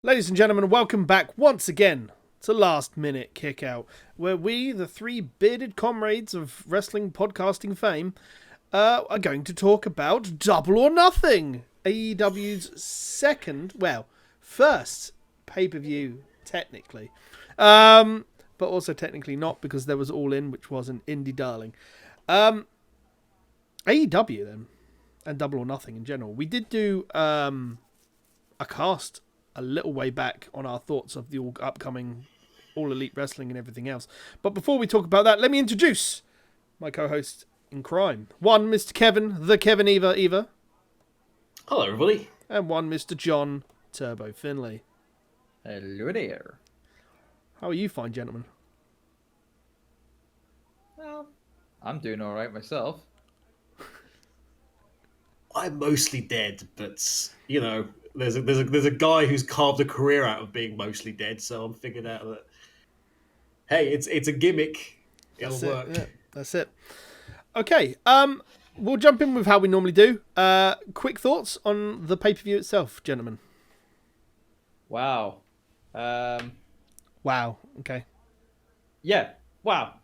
Ladies and gentlemen, welcome back once again to Last Minute Kickout, where we, the three bearded comrades of wrestling podcasting fame, are going to talk about Double or Nothing, AEW's first pay-per-view, technically. But also technically not, because there was All In, which was an indie darling. AEW, then, and Double or Nothing in general. We did do a cast a little way back on our thoughts of the upcoming All Elite Wrestling and everything else. But before we talk about that, let me introduce my co-host in crime. One, Mr. Kevin, the Kevin Eva. Hello, everybody. And one, Mr. John Turbo Finley. Hello there. How are you fine, gentlemen? Well, I'm doing all right myself. I'm mostly dead, but you know, there's a guy who's carved a career out of being mostly dead. So I'm figured out that hey, it's a gimmick. It'll work. Yeah, that's it. Okay, we'll jump in with how we normally do. Quick thoughts on the pay-per-view itself, gentlemen. Wow. Wow. Okay. Yeah. Wow.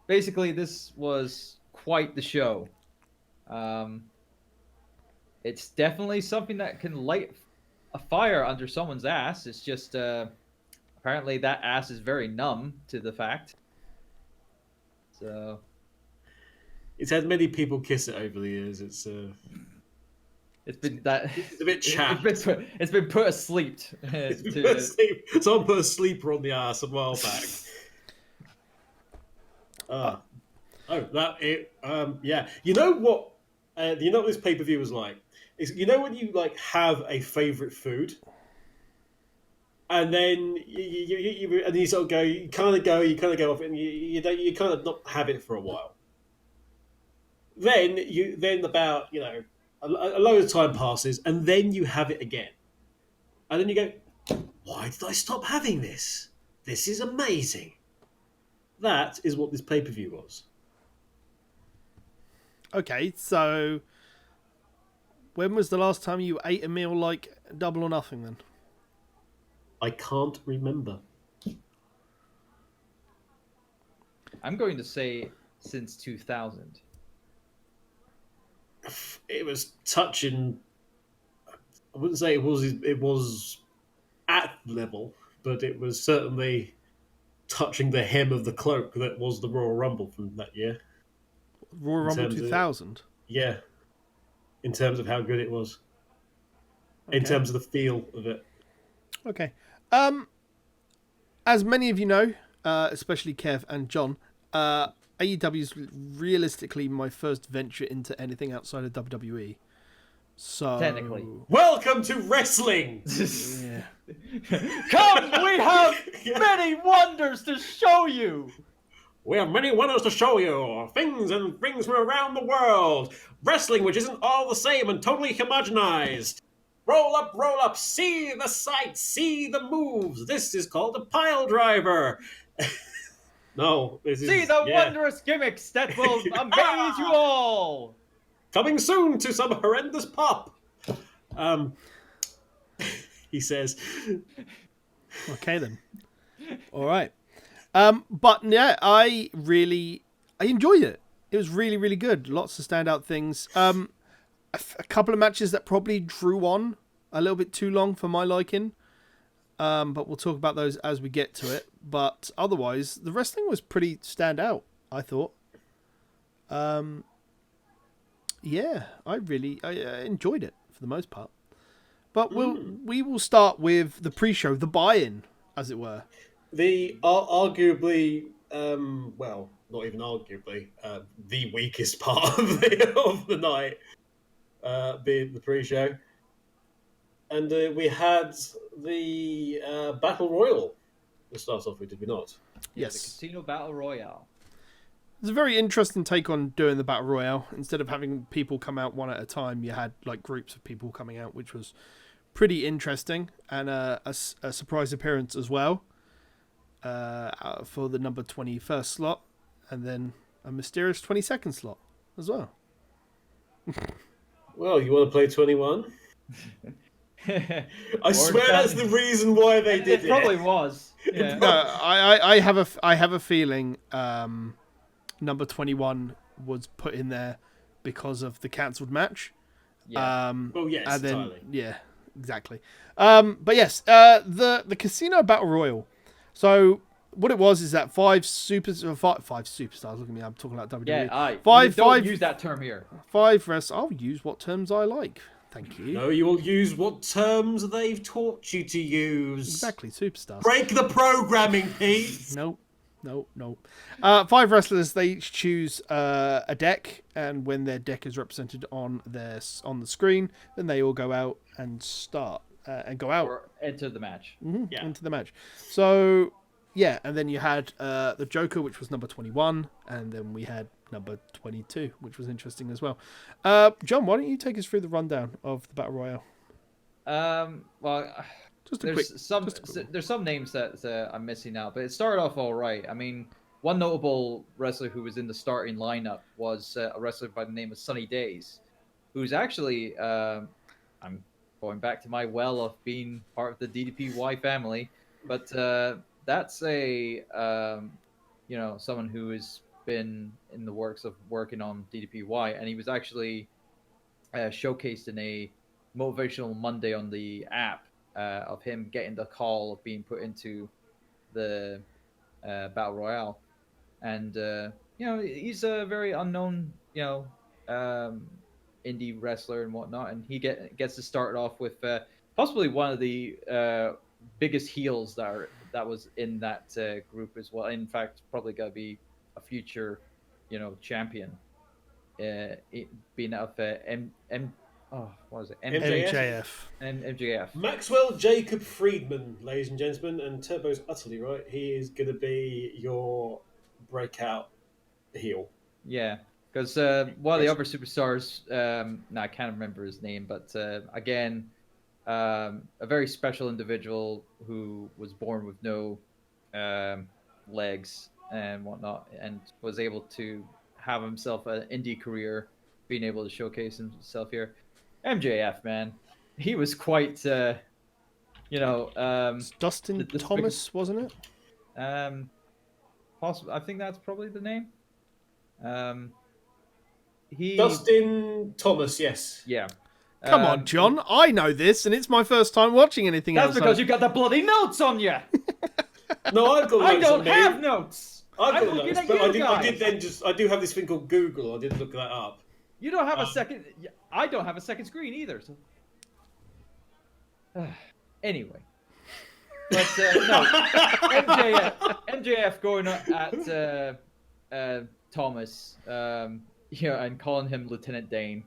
Basically, this was quite the show. It's definitely something that can light a fire under someone's ass. It's just apparently that ass is very numb to the fact. So It's had many people kiss it over the years. It's been that. It's a bit chapped. It's been put asleep. Someone put a sleeper on the ass a while back. Yeah. You know what? You know what this pay-per-view was like? You know when you like have a favorite food, and then you sort of go, you kind of go off it, and you kind of not have it for a while. Then about a load of time passes, and then you have it again, and then you go, why did I stop having this? This is amazing. That is what this pay-per-view was. Okay, so when was the last time you ate a meal like Double or Nothing then? I can't remember. I'm going to say since 2000. It was touching. I wouldn't say it was at level, but it was certainly touching the hem of the cloak that was the Royal Rumble from that year. Royal Rumble 2000? Yeah. In terms of how good it was. Okay. In terms of the feel of it. Okay. As many of you know, especially Kev and John, AEW is realistically my first venture into anything outside of WWE. So Technically. Welcome to wrestling! Yeah. Come, we have many wonders to show you! We have many wonders to show you. Things from around the world. Wrestling which isn't all the same and totally homogenized. Roll up, see the sights, see the moves. This is called a pile driver. No, this is... See the wondrous gimmicks that will amaze you all! Coming soon to some horrendous pop. He says. Okay then. All right. But yeah, I enjoyed it. It was really, really good. Lots of standout things. A couple of matches that probably drew on a little bit too long for my liking. But we'll talk about those as we get to it. But otherwise, the wrestling was pretty standout, I thought. Yeah, I enjoyed it for the most part. But we will start with the pre-show, the buy-in, as it were. The arguably, well, not even arguably, the weakest part of the night, being the pre-show, and we had the Battle Royal to start off with, did we not? Yes, the Casino Battle Royale. It's a very interesting take on doing the Battle Royale. Instead of having people come out one at a time, you had like groups of people coming out, which was pretty interesting, and a surprise appearance as well. For the number 21st slot, and then a mysterious 22nd slot as well. Well, you want to play 21? I swear that's the reason why they did it. It probably was. Yeah. No, I have a feeling number 21 was put in there because of the cancelled match. Yeah. Well, yes, and then, entirely. yeah, exactly. But yes, the Casino Battle Royal. So what it was is that five superstars. Look at me, I'm talking about WWE. Yeah, Five use that term here. Five wrestlers. I'll use what terms I like. Thank you. No, you will use what terms they've taught you to use. Exactly, superstars. Break the programming, Pete. No. 5 wrestlers. They each choose a deck, and when their deck is represented on the screen, then they all go out and start and go out Or enter the match. into the match. So yeah, and then you had the Joker, which was number 21, and then we had number 22, which was interesting as well. John, why don't you take us through the rundown of the Battle Royale? Well, there's some names that I'm missing out, but it started off all right. I mean, one notable wrestler who was in the starting lineup was a wrestler by the name of Sunny Days, who's actually I'm going back to my well of being part of the DDPY family, but that's a someone who has been in the works of working on DDPY, and he was actually showcased in a Motivational Monday on the app of him getting the call of being put into the Battle Royale. And he's a very unknown indie wrestler and whatnot, and he gets to start off with possibly one of the biggest heels that was in that group as well. In fact, probably gonna be a future champion, being out of what is it? MJF. And MJF. Maxwell Jacob Friedman, ladies and gentlemen, and Turbo's utterly right. He is going to be your breakout heel. Yeah, because one of the other superstars, I can't remember his name, but again, a very special individual who was born with no legs and whatnot, and was able to have himself an indie career, being able to showcase himself here. MJF, man, he was quite, Dustin Thomas, wasn't it? Possibly, I think that's probably the name. Dustin Thomas, yes. Yeah. Come on, John. I know this, and it's my first time watching anything else. That's because you got the bloody notes on you. No, I've got notes. I don't have notes. I've got notes, but I do have this thing called Google. I did look that up. You don't have a second. I don't have a second screen either. So. Anyway, but no, MJF going at Thomas, and calling him Lieutenant Dane.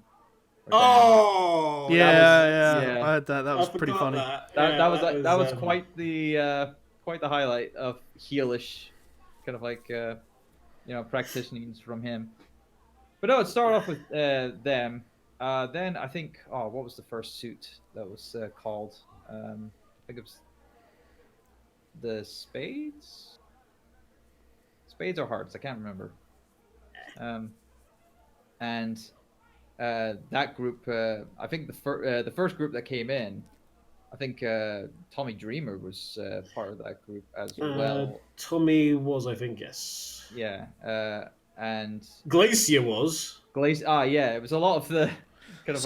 Oh, yeah. I heard that. That was pretty funny. That was quite the highlight of heelish, kind of like practitioners from him. But no, it started off with them. Then I think, what was the first suit that was called? I think it was the Spades. Spades or Hearts? I can't remember. And that group, I think the first group that came in, I think Tommy Dreamer was part of that group as well. Tommy was, I think, yes. Yeah. And Glacier was. Yeah, it was a lot of the kind of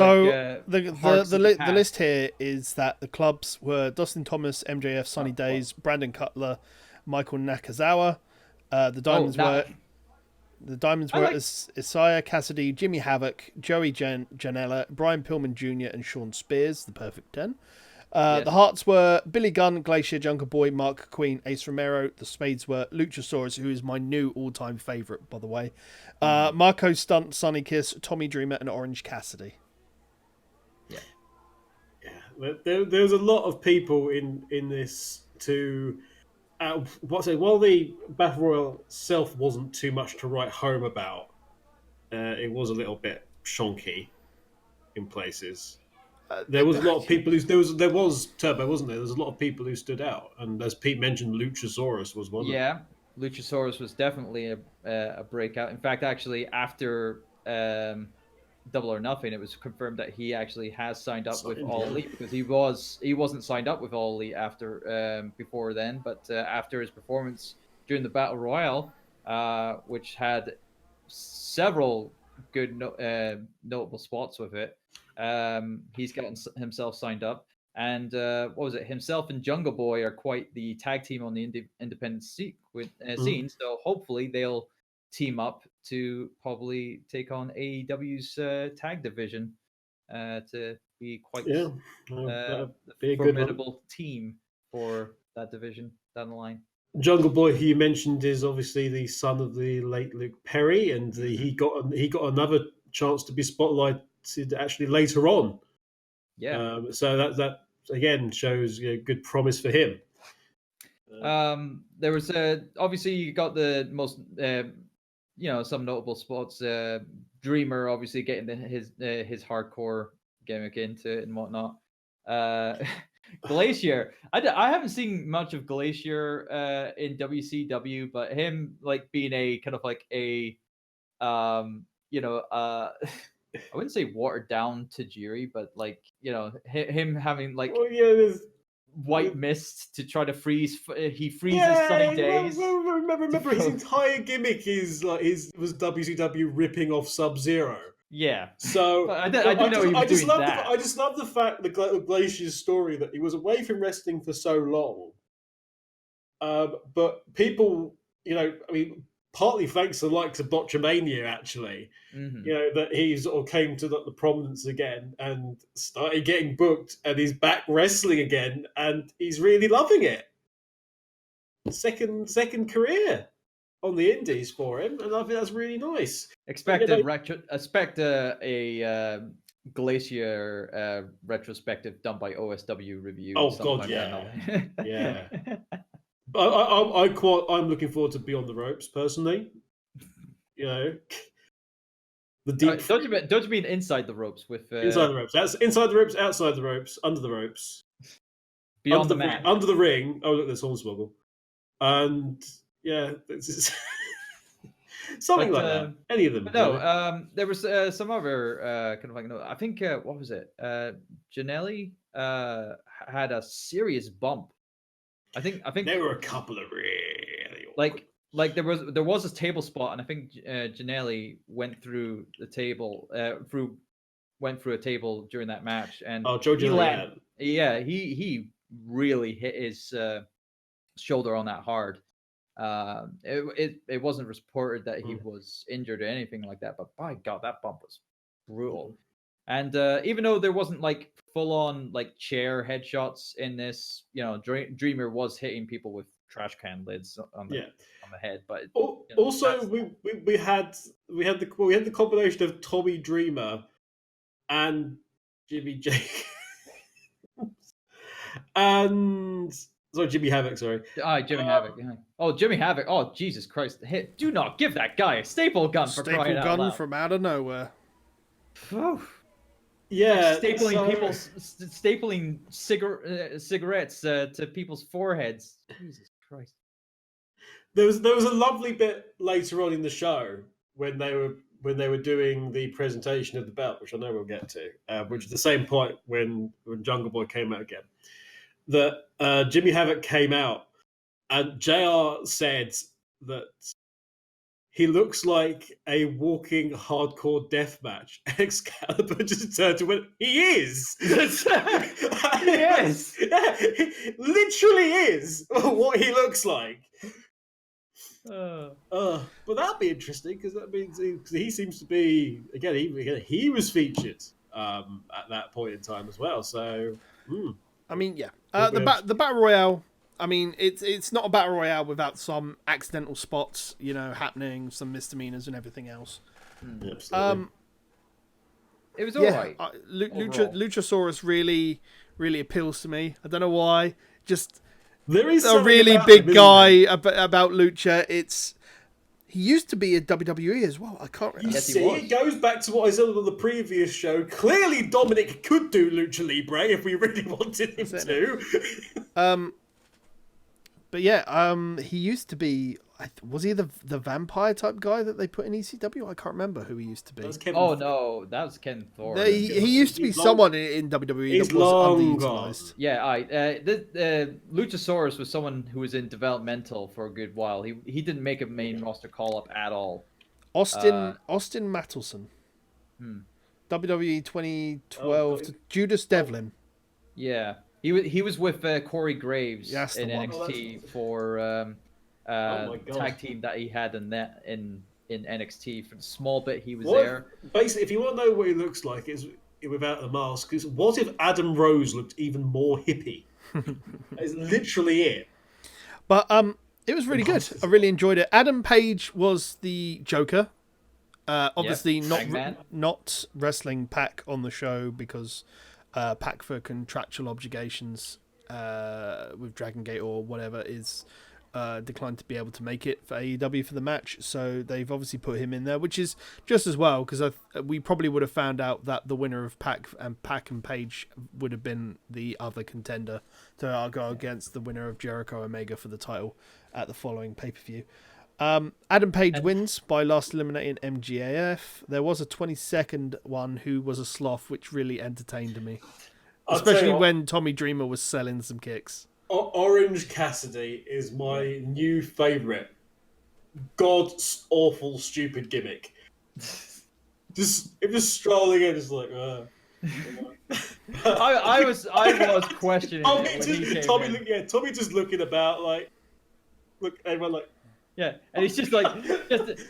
the list here is that the clubs were Dustin Thomas, MJF, Sunny Days, Brandon Cutler, Michael Nakazawa. The Diamonds were Isaiah Cassidy, Jimmy Havoc, Joey Janela, Brian Pillman Jr., and Sean Spears, the Perfect 10. Yes. The Hearts were Billy Gunn, Glacier, Jungle Boy, Mark Queen, Ace Romero. The Spades were Luchasaurus, who is my new all-time favourite, by the way. Marco Stunt, Sonny Kiss, Tommy Dreamer, and Orange Cassidy. Yeah. There was a lot of people in this to... while the Battle Royal itself wasn't too much to write home about, it was a little bit shonky in places. There was a lot of people who there was Turbo, wasn't there? There was a lot of people who stood out, and as Pete mentioned, Luchasaurus was one. Yeah, Luchasaurus was definitely a breakout. In fact, actually, after Double or Nothing, it was confirmed that he actually has signed up with All yeah. Elite, because he wasn't signed up with All Elite after before then, but after his performance during the Battle Royale, which had several good notable spots with it, he's gotten himself signed up. And what was it? Himself and Jungle Boy are quite the tag team on the independent scene. So hopefully they'll team up to probably take on AEW's tag division to be quite Yeah, a be a formidable team for that division down the line. Jungle Boy, who you mentioned, is obviously the son of the late Luke Perry, and he got another chance to be spotlighted actually later on. Yeah. So that again shows good promise for him. There was obviously you got the most some notable spots. Dreamer obviously getting his hardcore gimmick into it and whatnot. Glacier, I haven't seen much of Glacier in WCW, but him like being a kind of like a I wouldn't say watered down Tajiri, but like him having like white mist to try to freeze. He freezes sunny days. Remember his entire gimmick was WCW ripping off Sub-Zero. Yeah. So I didn't know he was doing that. I just love the fact the Glacier's story that he was away from wrestling for so long. But people, partly thanks to the likes of Botchamania, actually, that he sort of came to the prominence again and started getting booked, and he's back wrestling again, and he's really loving it. Second career on the indies for him, and I think that's really nice. Expect a Glacier retrospective done by OSW Review. Oh God, yeah, yeah. I'm looking forward to Beyond the Ropes personally. The deep. Don't you mean Inside the Ropes with Inside the Ropes? That's Inside the Ropes, outside the ropes, under the ropes, beyond the mat, under the ring. Oh look, there's Hornswoggle, and yeah, it's something like that. Any of them? But no, there was some other kind of like I think what was it? Janelli had a serious bump. I think there were a couple of really like there was a table spot, and I think Janelli went through the table went through a table during that match, and he really hit his shoulder on that hard. It wasn't reported that he was injured or anything like that, but by God, that bump was brutal. And even though there wasn't like full on like chair headshots in this, Dreamer was hitting people with trash can lids on the head. But also we had the combination of Tommy Dreamer and Jimmy Jake and Jimmy Havoc. Sorry, Jimmy Havoc. Yeah. Oh, Jimmy Havoc. Oh, Jesus Christ! Do not give that guy a staple gun for crying out loud. Staple gun from out of nowhere. Yeah, like stapling cigarettes to people's foreheads. Jesus Christ! There was a lovely bit later on in the show when they were doing the presentation of the belt, which I know we'll get to, which is the same point when Jungle Boy came out again. That Jimmy Havoc came out, and JR said that he looks like a walking hardcore death match. Excalibur just turned to went, he is! Yes! He literally is what he looks like. But that'd be interesting, because that means he seems to be, again, he was featured at that point in time as well. So, I mean, yeah. The Battle Royale, I mean, it's not a Battle Royale without some accidental spots, happening, some misdemeanors and everything else. Absolutely. It was all right. Luchasaurus really, really appeals to me. I don't know why. Just there is a really big guy about Lucha. He used to be a WWE as well. I can't remember. You see, it goes back to what I said on the previous show. Clearly, Dominic could do Lucha Libre if we really wanted him to. But yeah, he used to be Was he the vampire type guy that they put in ECW? I can't remember who he used to be. No, that was Ken Thorne. He used to be someone in WWE he's that was long underutilized. Yeah, Luchasaurus was someone who was in developmental for a good while. He didn't make a main roster call up at all. Austin Mattelson. WWE 2012 to Judas Devlin. Yeah, he was with Corey Graves in NXT for tag team that he had in NXT for the small bit he was there. Basically, if you want to know what he looks like, is without the mask. Because what if Adam Rose looked even more hippie? It's literally it. But it was really good. I really enjoyed it. Adam Page was the Joker. Obviously not wrestling Pac on the show because Pac, for contractual obligations with Dragon Gate or whatever, is declined to be able to make it for AEW for the match. So they've obviously put him in there, which is just as well, because we probably would have found out that the winner of Pac and Page would have been the other contender to go against the winner of Jericho Omega for the title at the following pay-per-view. Adam Page wins by last eliminating MJF. There was a 20-second one who was a sloth, which really entertained me. Especially when Tommy Dreamer was selling some kicks. Orange Cassidy is my new favourite. God's awful, stupid gimmick. Just strolling in, just like, I was questioning Tommy just looking about, like, look, everyone like, yeah, and he's just like,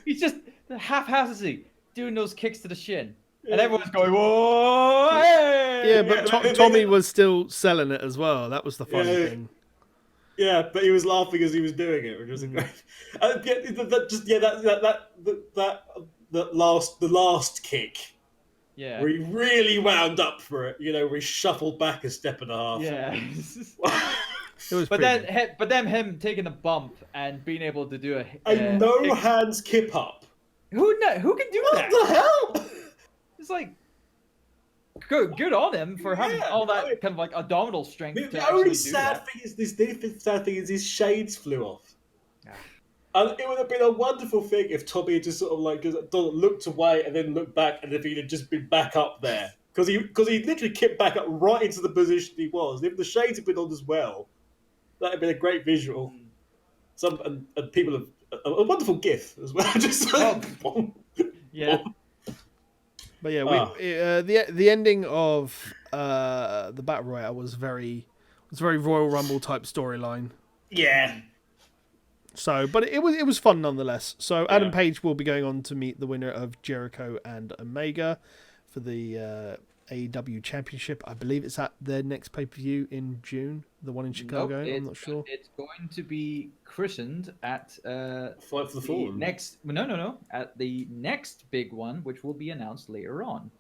he's just haphazardly doing those kicks to the shin, and everyone's going, whoa, hey! Yeah, but Tommy was still selling it as well. That was the funny thing. Yeah, but he was laughing as he was doing it, which was great. The last kick. Yeah. Where he really wound up for it, where he shuffled back a step and a half. Yeah. But then him taking a bump and being able to do a no hands kip up. Who can do that? What the hell? It's like good on him for having all that kind of like abdominal strength. The only sad thing is his shades flew off. And it would have been a wonderful thing if Tommy had just sort of like looked away and then looked back, and if he'd have just been back up there, because he literally kicked back up right into the position he was. If the shades had been on as well, that would have been a great visual. And people have a wonderful GIF as well. Just yeah. But yeah, the ending of the Battle Royale was very Royal Rumble type storyline. Yeah. So, but it was fun nonetheless. So Adam Page will be going on to meet the winner of Jericho and Omega for the AEW Championship. I believe it's at their next pay-per-view in June, the one in Chicago. I'm not sure. It's going to be christened at Fight for the Fallen. At the next big one, which will be announced later on.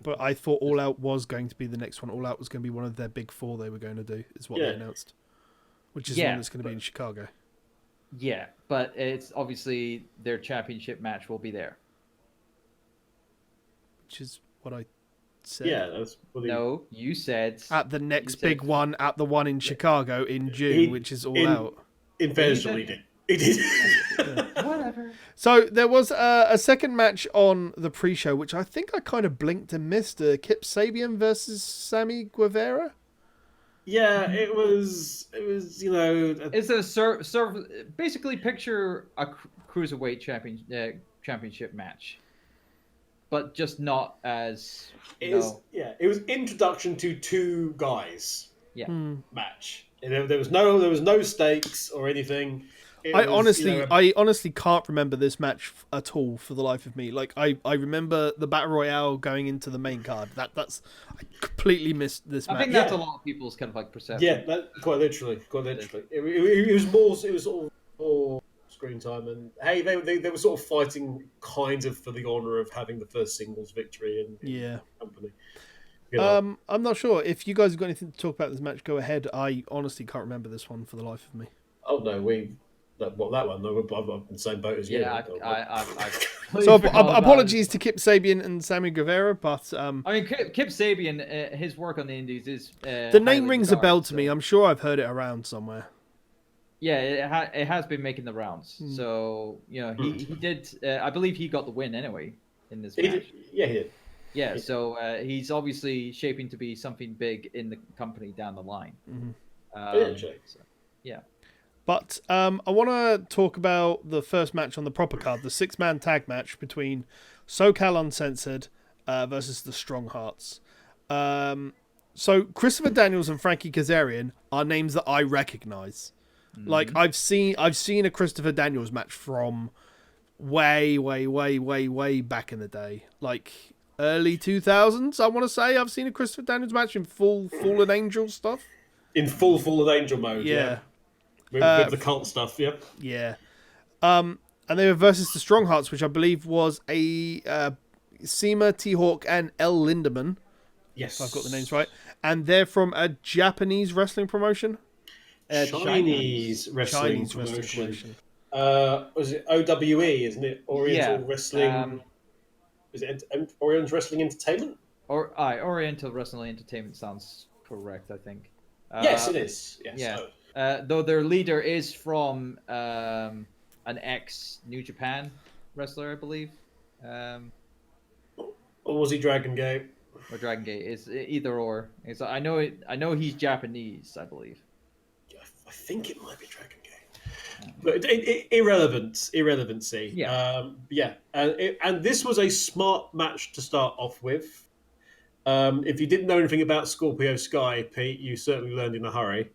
But I thought All Out was going to be the next one. All Out was going to be one of their big four they were going to do, is what they announced. Which is the one that's going to be in Chicago. Yeah, but it's obviously their championship match will be there. Which is what I said. Yeah, that's what No, you said... At the next big one, at the one in Chicago in June, which is All Out. In fairness, he did. Whatever. So there was a second match on the pre-show, which I think I kind of blinked and missed. Kip Sabian versus Sammy Guevara. Yeah, it was It's a basically picture a cruiserweight championship match, but just not as it was introduction to two guys. Yeah, match. There was no stakes or anything. I honestly can't remember this match at all for the life of me. Like I remember the Battle Royale going into the main card. I completely missed this match. I think that's a lot of people's kind of like perception. Yeah, quite literally. It was more sort of more screen time, and hey, they were sort of fighting kind of for the honor of having the first singles victory in the company. I'm not sure if you guys have got anything to talk about this match. Go ahead. I honestly can't remember this one for the life of me. Oh no, that one. No, I'm in the same boat as you. Yeah, so apologies to Kip Sabian and Sammy Guevara, but I mean, Kip Sabian, his work on the Indies is the name rings a bell to me. I'm sure I've heard it around somewhere. Yeah, it has been making the rounds. So he did. I believe he got the win anyway in this match. Yeah, he did. Yeah, so he's obviously shaping to be something big in the company down the line. So, yeah. But I want to talk about the first match on the proper card, the 6-man tag match between SoCal Uncensored versus the Strong Hearts. So Christopher Daniels and Frankie Kazarian are names that I recognize. Mm-hmm. Like I've seen a Christopher Daniels match from way back in the day, like early 2000s. I want to say I've seen a Christopher Daniels match in full Fallen Angel stuff. In full Fallen Angel mode, yeah. With the cult stuff, yeah. Yeah. And they were versus the Strong Hearts, which I believe was a Seema, T-Hawk, and L. Lindemann. Yes. If I've got the names right. And they're from a Japanese wrestling promotion. Chinese wrestling promotion. Was it OWE, isn't it? Oriental Wrestling. Is it Oriental Wrestling Entertainment? Oriental Wrestling Entertainment sounds correct, I think. Yes, it is. Yes. Yeah. Though their leader is from an ex-New Japan wrestler, I believe. Or was he Dragon Gate? Or Dragon Gate. It's either or. I know he's Japanese, I believe. I think it might be Dragon Gate. But irrelevancy. Yeah. And this was a smart match to start off with. If you didn't know anything about Scorpio Sky, Pete, you certainly learned in a hurry.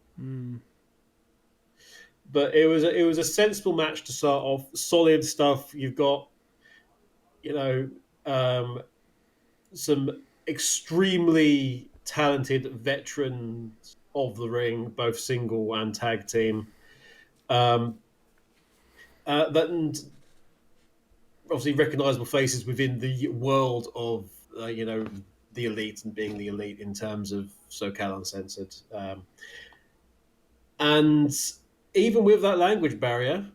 But it was a sensible match to start off. Solid stuff. You've got, some extremely talented veterans of the ring, both single and tag team. And obviously recognisable faces within the world of the elite and being the elite in terms of SoCal Uncensored. And even with that language barrier,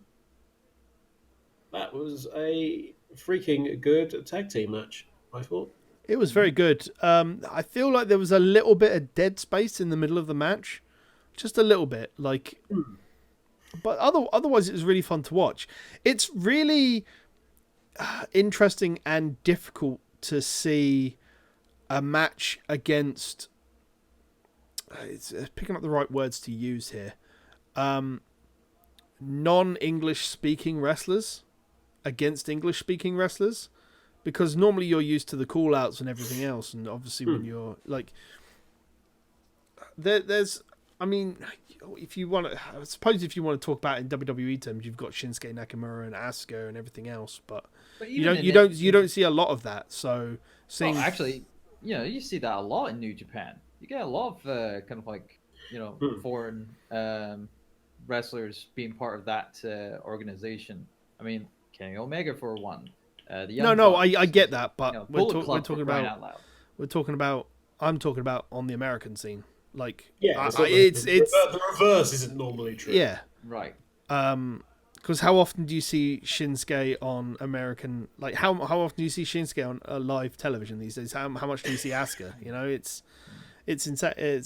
that was a freaking good tag team match, I thought. It was very good. I feel like there was a little bit of dead space in the middle of the match. Just a little bit. But otherwise it was really fun to watch. It's really interesting and difficult to see a match against... it's picking up the right words to use here. Non-English speaking wrestlers against English speaking wrestlers, because normally you're used to the call outs and everything else, and obviously when you're like there's if you want to, I suppose if you want to talk about it in WWE terms, you've got Shinsuke Nakamura and Asuka and everything else, but you don't see a lot of that. So actually, you see that a lot in New Japan. You get a lot of kind of like foreign wrestlers being part of that organization. I mean, Kenny Omega for one. I get that, but I'm talking about on the American scene. Like, the reverse isn't normally true. Yeah, right. Because how often do you see Shinsuke on American? Like, how often do you see Shinsuke on live television these days? How much do you see Asuka? It's insane.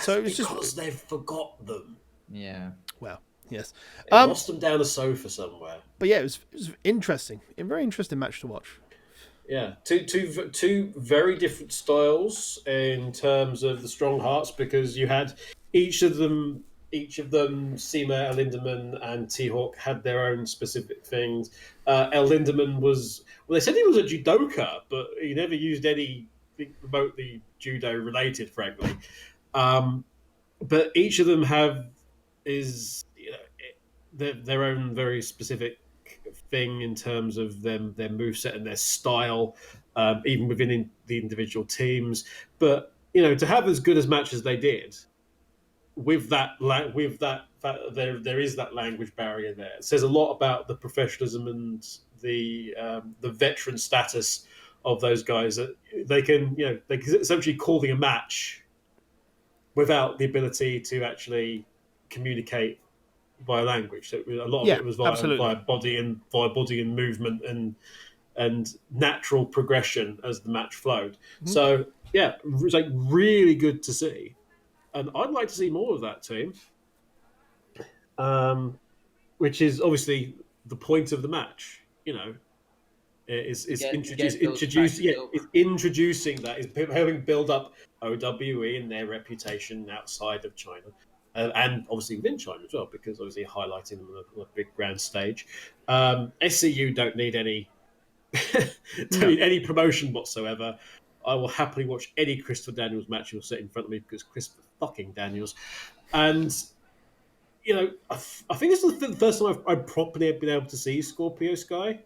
So it was just because they've forgot them. Yeah. Well, yes. Lost them down a sofa somewhere. But yeah, it was interesting. A very interesting match to watch. Yeah, two very different styles in terms of the Strong Hearts, because you had each of them, Seema, El Lindemann, and T-Hawk had their own specific things. El Lindemann they said he was a judoka, but he never used anything remotely judo related, frankly. But each of them is their own very specific thing in terms of their moveset and their style, even within the individual teams. But to have as good as matches they did, with that there is that language barrier there. It says a lot about the professionalism and the veteran status of those guys, that they can essentially calling a match without the ability to actually communicate via language. So a lot of it was via body and movement and natural progression as the match flowed. Mm-hmm. So yeah, it was really good to see, and I'd like to see more of that team. which is obviously the point of the match. Is Get those cracks over. introducing that, is helping build up OWE and their reputation outside of China, and obviously within China as well, because obviously highlighting them on a big grand stage. SCU don't need any any promotion whatsoever. I will happily watch any Christopher Daniels match you'll set in front of me, because Christopher fucking Daniels. And I think this is the first time I've properly been able to see Scorpio Sky.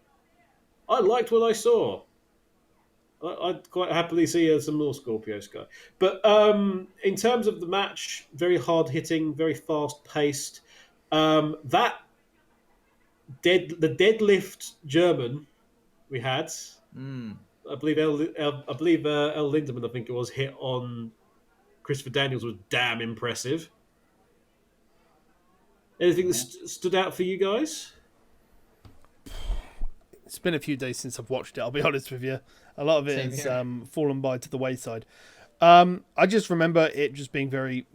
I liked what I saw. I'd quite happily see some more Scorpio Sky. But in terms of the match, very hard hitting, very fast paced. The deadlift German we had, I believe El Lindemann, I think it was, hit on Christopher Daniels, was damn impressive. Anything that stood out for you guys? It's been a few days since I've watched it, I'll be honest with you. A lot of it has fallen by to the wayside. I just remember it just being very,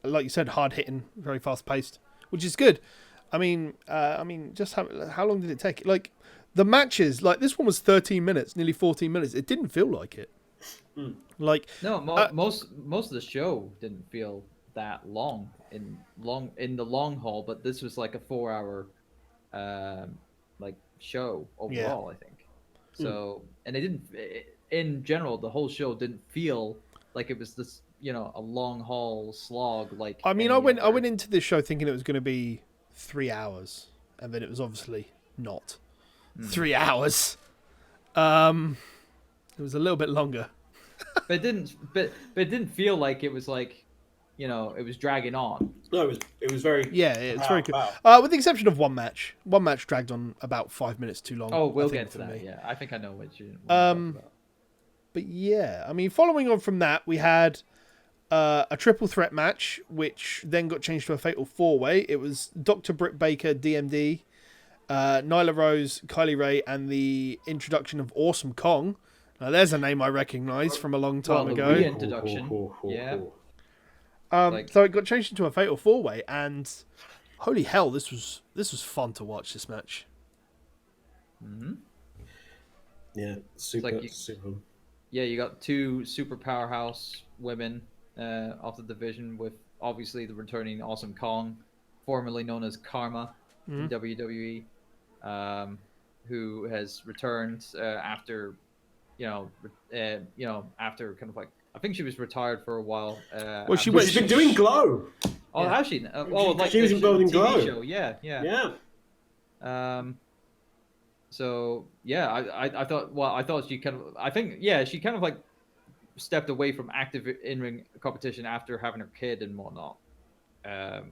like you said, hard-hitting, very fast-paced, which is good. I mean, just how long did it take? Like, the matches, like, this one was 13 minutes, nearly 14 minutes. It didn't feel like it. Like, no, most of the show didn't feel that long in the long haul, but this was like a 4-hour like show overall, I think. So, and it didn't, in general, the whole show didn't feel like it was this, a long haul slog. Like, I mean, I went into this show thinking it was going to be 3 hours, and then it was obviously not 3 hours. It was a little bit longer. But it didn't feel like it was like, it was dragging on. No, it was very... Yeah, it's very good. With the exception of one match. One match dragged on about 5 minutes too long. Oh, we'll get to that, yeah. I think I know what you But yeah, I mean, following on from that, we had a triple threat match, which then got changed to a fatal 4-way. It was Dr. Britt Baker, DMD, Nyla Rose, Kylie Ray, and the introduction of Awesome Kong. Now, there's a name I recognise from a long time ago. The reintroduction, yeah. So it got changed into a fatal 4-way, and holy hell, this was fun to watch, this match. Yeah, super. Yeah, you got two super powerhouse women off the division, with obviously the returning Awesome Kong, formerly known as Karma in WWE, who has returned after, after kind of like, I think she was retired for a while. Well, she's been doing Glow. Oh, has she? Like she was involved in Glow. Show. Yeah. So yeah, I thought she kind of, she kind of like stepped away from active in-ring competition after having her kid and whatnot. Or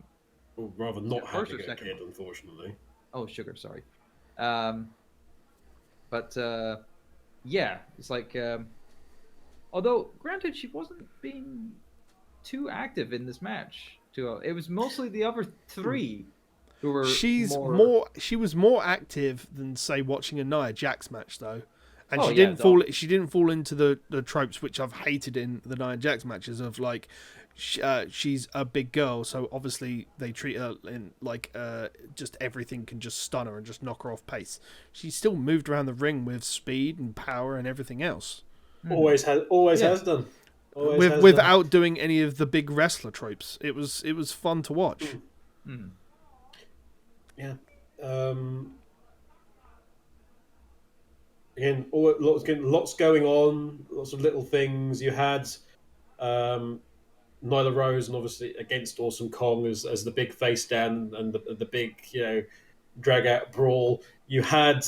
rather, not having a kid, unfortunately. Oh, sugar, sorry. But it's like. Although, granted, she wasn't being too active in this match. It was mostly the other three who were. She was more active than, say, watching a Nia Jax match, though, and she didn't fall. She didn't fall into the tropes which I've hated in the Nia Jax matches of like, she's a big girl, so obviously they treat her in like just everything can just stun her and just knock her off pace. She still moved around the ring with speed and power and everything else. Always has done. Without doing any of the big wrestler tropes. It was fun to watch. Yeah. Again, lots going on, lots of little things. You had Nyla Rose, and obviously against Awesome Kong as the big face down and the big drag out brawl. You had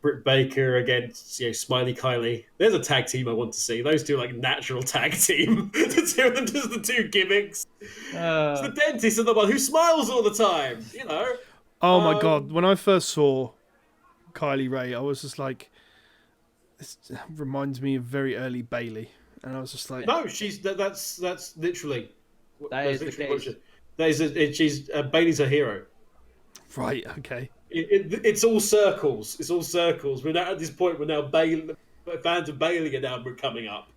Britt Baker against Smiley Kylie. There's a tag team I want to see. Those two like natural tag team. The two of them, just the two gimmicks. It's the dentist and the one who smiles all the time. Oh my god! When I first saw Kylie Ray, I was just like, this reminds me of very early Bailey, and I was just like, no, that's literally she's Bailey's a hero. Right. Okay. It's all circles. It's all circles. We're now at this point where now fans of Bailey are now coming up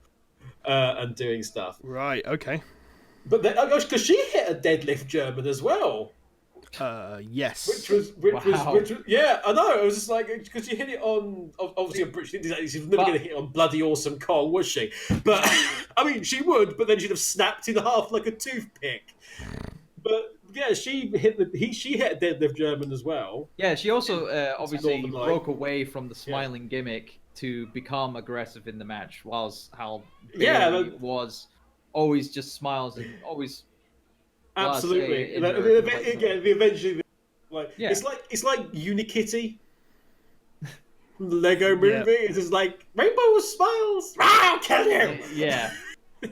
and doing stuff. Right. Okay. But because she hit a deadlift German as well. Yes. Which was yeah, I know. It was just like because she hit it on obviously on British. She was never going to hit on bloody awesome Kong, was she? But I mean, she would, but then she'd have snapped in half like a toothpick. But yeah, she hit a deadlift German as well. Yeah, she also obviously broke away from the smiling gimmick to become aggressive in the match, whilst how Bayley was always just smiles and always. Absolutely. Eventually, it's like Unikitty from the Lego movie. Yeah. It's just like rainbow smiles. I'll kill you. Yeah. There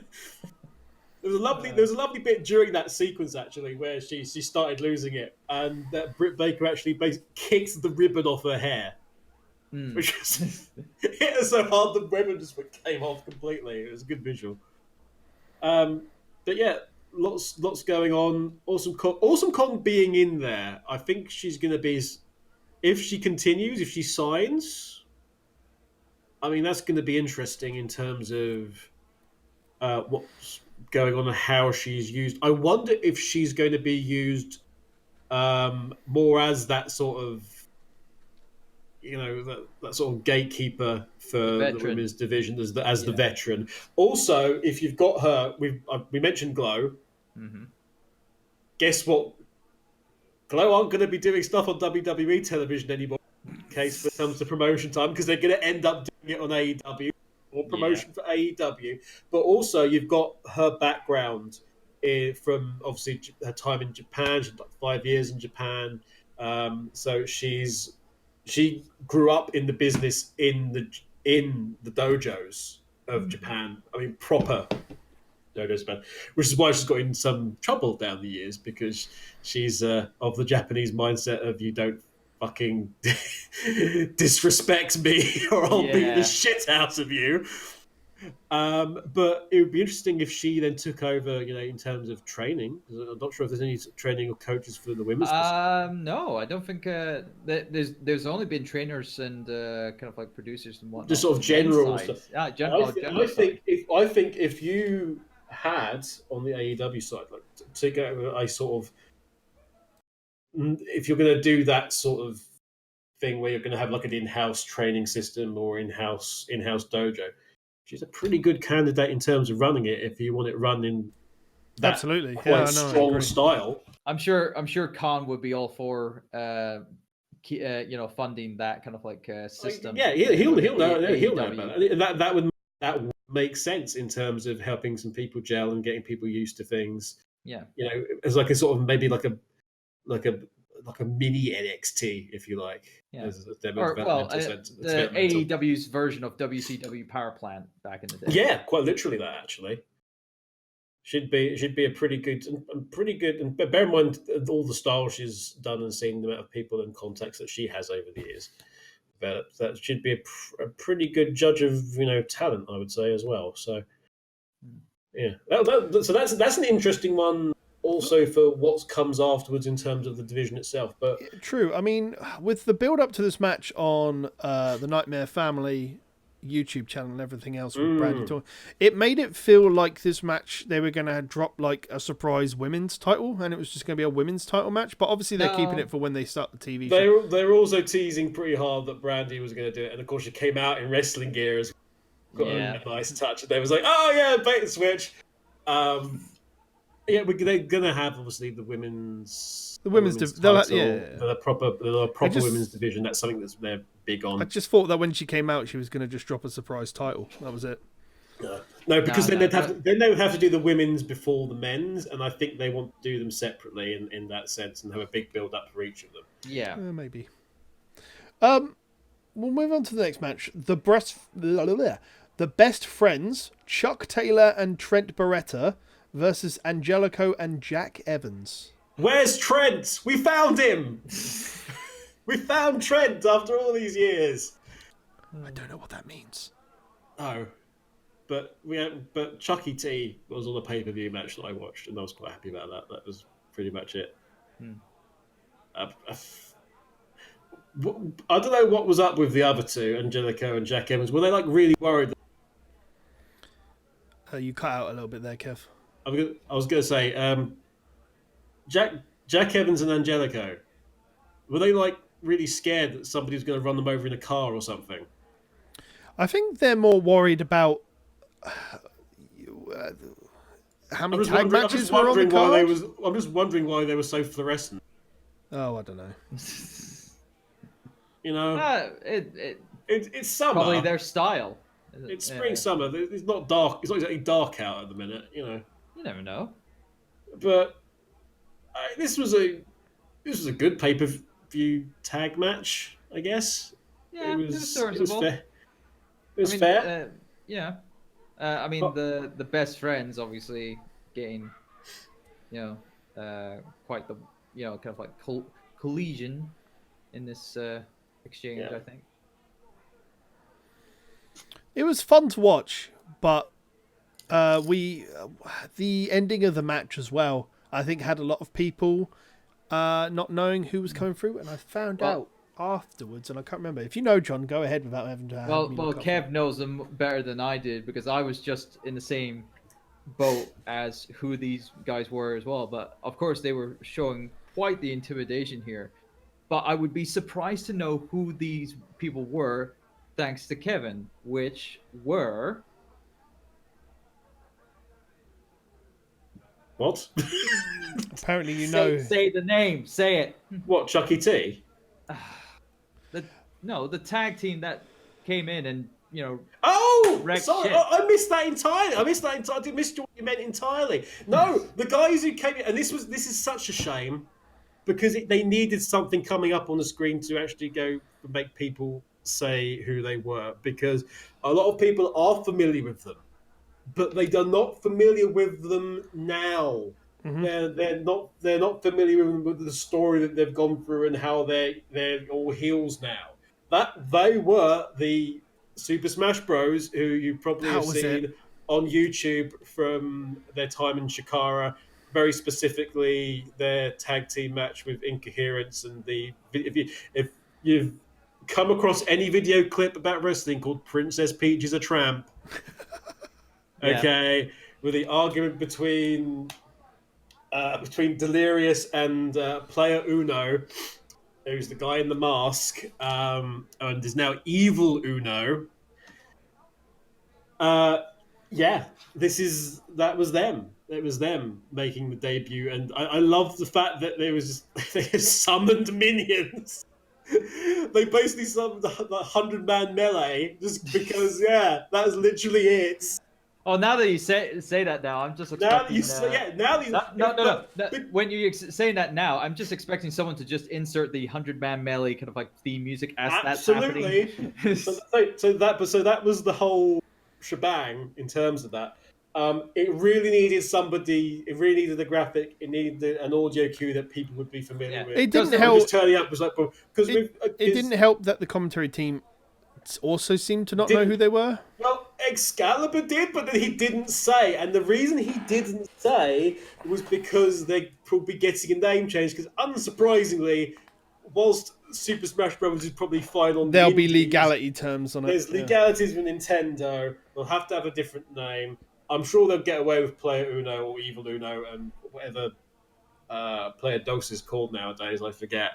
was a lovely bit during that sequence actually where she started losing it, and that Britt Baker actually kicked the ribbon off her hair, which was hit her so hard the ribbon just came off completely. It was a good visual. But yeah. Lots going on. Awesome Kong being in there. I think she's going to be, if she continues, if she signs. I mean, that's going to be interesting in terms of what's going on and how she's used. I wonder if she's going to be used more as that sort of, that sort of gatekeeper for the women's division as the veteran. Also, if you've got her, we mentioned Glow. Mm-hmm. Guess what? Glow aren't going to be doing stuff on WWE television anymore in case it comes to promotion time, because they're going to end up doing it on AEW or promotion for AEW. But also, you've got her background from obviously her time in Japan. She's like 5 years in Japan. So she grew up in the business in the dojos of Japan. I mean, proper dojos, which is why she's got in some trouble down the years, because she's of the Japanese mindset of you don't fucking disrespect me or I'll beat the shit out of you. But it would be interesting if she then took over, in terms of training. I'm not sure if there's any training or coaches for the women's. No, I don't think there's only been trainers and kind of like producers and whatnot. Just sort of general stuff. I think if you had on the AEW side, like to go a sort of, if you're going to do that sort of thing where you're going to have like an in-house training system or in-house dojo, she's a pretty good candidate in terms of running it if you want it run in that absolutely quite strong style. I'm sure Khan would be all for funding that kind of like system. Yeah, he'll know about it. That would make sense in terms of helping some people gel and getting people used to things. Yeah, as like a sort of maybe like a mini NXT, if you like. Yeah. The AEW's version of WCW Power Plant back in the day. Yeah, quite literally that actually. Should be a pretty good. And bear in mind all the styles she's done and seeing the amount of people and contacts that she has over the years. But that should be a pretty good judge of talent, I would say, as well. So yeah, so that's an interesting one. Also for what comes afterwards in terms of the division itself. But true. I mean, with the build up to this match on the Nightmare Family YouTube channel and everything else with Brandy talking, it made it feel like this match they were going to drop like a surprise women's title, and it was just going to be a women's title match. But obviously they're keeping it for when they start the TV show. They were also teasing pretty hard that Brandy was going to do it, and of course she came out in wrestling gear as got a nice touch, and they was like, oh yeah, bait and switch. Yeah, they're gonna have obviously the women's division. The proper women's division. That's something they're big on. I just thought that when she came out, she was gonna just drop a surprise title. That was it. No, because then they would have to do the women's before the men's, and I think they want to do them separately in that sense and have a big build up for each of them. Yeah, maybe. We'll move on to the next match. The best friends, Chuck Taylor and Trent Beretta, versus Angelico and Jack Evans. Where's Trent? We found him! We found Trent after all these years. I don't know what that means. Oh. But Chucky T was on the pay-per-view match that I watched, and I was quite happy about that. That was pretty much it. I don't know what was up with the other two, Angelico and Jack Evans. Were they like really worried? You cut out a little bit there, Kev. I was gonna say, Jack Evans and Angelico, were they like really scared that somebody was going to run them over in a car or something? I think they're more worried about how many tag matches were on the card. I'm just wondering why they were so fluorescent. Oh, I don't know. You know, it's summer. Probably their style. It's spring, summer. It's not dark. It's not exactly dark out at the minute. You know. You never know. But this was a good pay-per-view tag match, I guess. Yeah, it was serviceable. It was fair. It was fair. Yeah. I mean, the best friends obviously getting, quite the, kind of like collision in this exchange, yeah. I think. It was fun to watch, but the ending of the match as well, I think, had a lot of people not knowing who was coming through, and I found out afterwards, and I can't remember. If you know, John, go ahead without having to. Well, Kev knows them better than I did because I was just in the same boat as who these guys were as well. But of course, they were showing quite the intimidation here. But I would be surprised to know who these people were, thanks to Kevin, which were. What? Apparently, you know. Say the name. Say it. What, Chucky T? The tag team that came in and Oh, sorry, I missed that entirely. I missed what you meant entirely. No, the guys who came in, and this is such a shame because they needed something coming up on the screen to actually go make people say who they were, because a lot of people are familiar with them, but they are not familiar with them now. Mm-hmm. They're not familiar with the story that they've gone through and how they're all heels now. That they were the Super Smash Bros, who you probably have seen on YouTube from their time in Shikara, very specifically their tag team match with Incoherence, and if you've come across any video clip about wrestling called Princess Peach is a Tramp, okay, with the argument between Delirious and Player Uno, who's the guy in the mask, and is now Evil Uno. That was them. It was them making the debut, and I love the fact that they summoned minions. They basically summoned the 100-man melee just because, that was literally it. Oh, now that you say that now, I'm just expecting... When you're saying that now, I'm just expecting someone to just insert the 100-man melee kind of like theme music as absolutely. That's happening. so that was the whole shebang in terms of that. It really needed somebody. It really needed a graphic. It needed an audio cue that people would be familiar with. It didn't help. Just turning up was like because it didn't help that the commentary team also seemed to not know who they were. Well, Excalibur did, but then he didn't say. And the reason he didn't say was because they'd probably getting a name change. Because unsurprisingly, whilst Super Smash Bros. Is probably fine on there'll be legality terms on it. There's legalities with Nintendo. They'll have to have a different name. I'm sure they'll get away with Player Uno or Evil Uno and whatever Player Dos is called nowadays. I forget.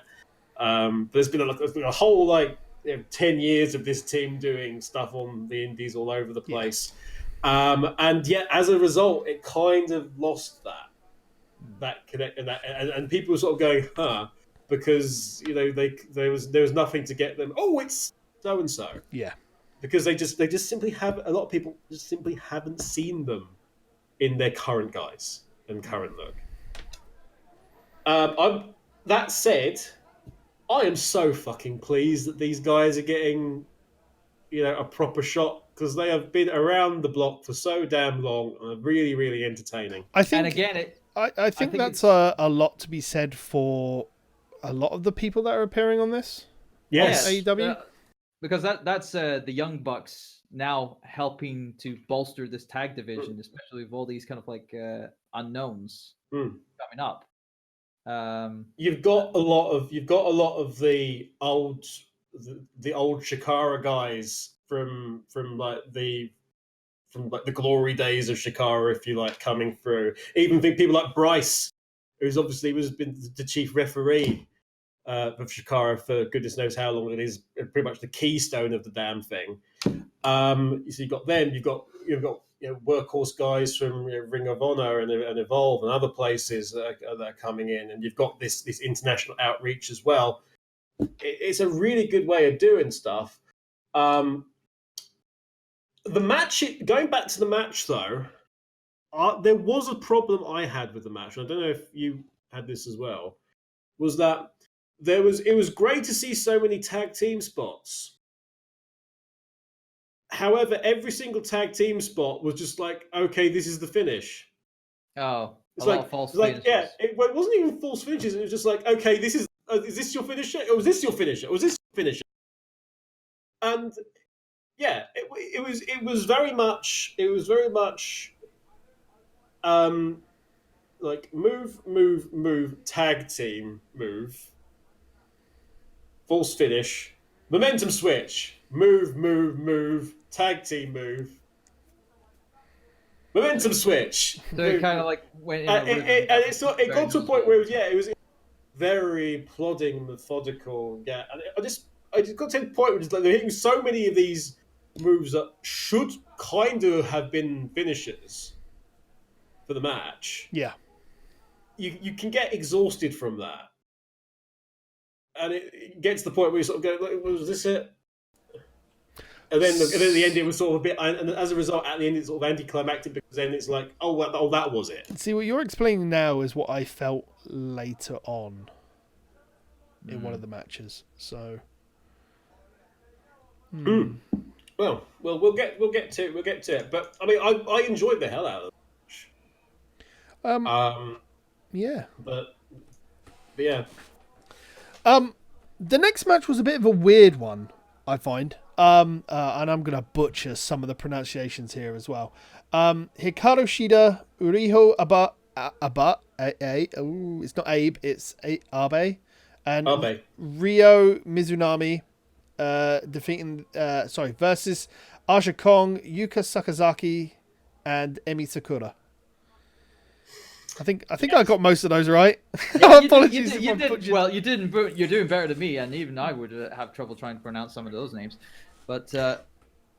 There's been a whole 10 years of this team doing stuff on the indies all over the place. And yet, as a result, it kind of lost that connect, and people were sort of going, because there was nothing to get them. Oh, it's so and so. Yeah, because they just simply have a lot of people just simply haven't seen them in their current guise and current look. That said, I am so fucking pleased that these guys are getting, a proper shot, because they have been around the block for so damn long and are really, really entertaining. I think that's a lot to be said for a lot of the people that are appearing on this. Yes, AEW. Because that's the Young Bucks now helping to bolster this tag division, especially with all these kind of unknowns coming up. You've got a lot of the old Shikara guys from like the from like the glory days of Shikara, if you like, coming through. Even think people like Bryce, who's obviously been the chief referee of Shikara for goodness knows how long. It is pretty much the keystone of the damn thing. So you've got them, you've got workhorse guys from Ring of Honor and Evolve and other places that are coming in, and you've got this international outreach as well. It's a really good way of doing stuff. The match, going back to the match though, there was a problem I had with the match. And I don't know if you had this as well. Was that it was great to see so many tag team spots. However, every single tag team spot was just like, okay, this is the finish. Oh, it's a lot of false finishes. Yeah, it wasn't even false finishes. It was just like, okay, this is this your finisher? Or was this your finisher? Or was this your finisher? And yeah, it was very much like move, tag team move, false finish, momentum switch, move, tag team move, momentum switch. So it kind of like went in it got to a point where it was very plodding, methodical. Yeah, and I just got to the point where they're hitting so many of these moves that should kind of have been finishers for the match. Yeah, you can get exhausted from that, and it gets to the point where you sort of go, like, "Was this it?" And then at the end, it was sort of a bit, and as a result, at the end, it's sort of anticlimactic because then it's like, oh, that was it. See, what you're explaining now is what I felt later on in one of the matches. So, well, we'll get to it. But I mean, I enjoyed the hell out of the match. Yeah. But yeah. The next match was a bit of a weird one, I find. And I'm going to butcher some of the pronunciations here as well. Hikaru Shida, Uriho Aba, it's not Abe, it's Abe. And Abe. Ryo Mizunami, versus Aja Kong, Yuka Sakazaki, and Emi Sakura. I think I got most of those right. Yeah, Apologies. You did. Well, you didn't. You're doing better than me, and even I would have trouble trying to pronounce some of those names. But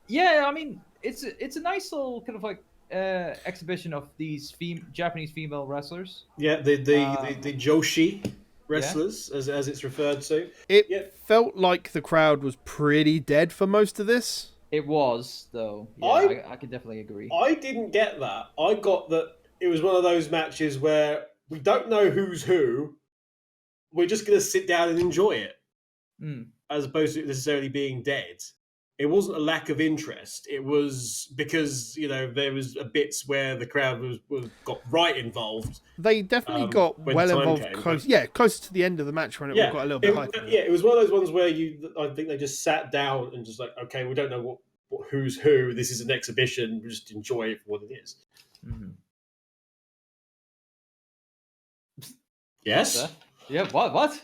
yeah, I mean, it's a nice little kind of like exhibition of these Japanese female wrestlers. Yeah, the Joshi wrestlers, as it's referred to. It felt like the crowd was pretty dead for most of this. It was, though. Yeah, I can definitely agree. I didn't get that. I got that. It was one of those matches where we don't know who's who. We're just going to sit down and enjoy it, as opposed to necessarily being dead. It wasn't a lack of interest. It was because there was bits where the crowd got right involved. They definitely got well involved, closer to the end of the match when it got a little bit hyper. Yeah, it was one of those ones where I think they just sat down and just like, okay, we don't know what who's who. This is an exhibition. We just enjoy it for what it is. Mm-hmm. Yes. Yeah. What?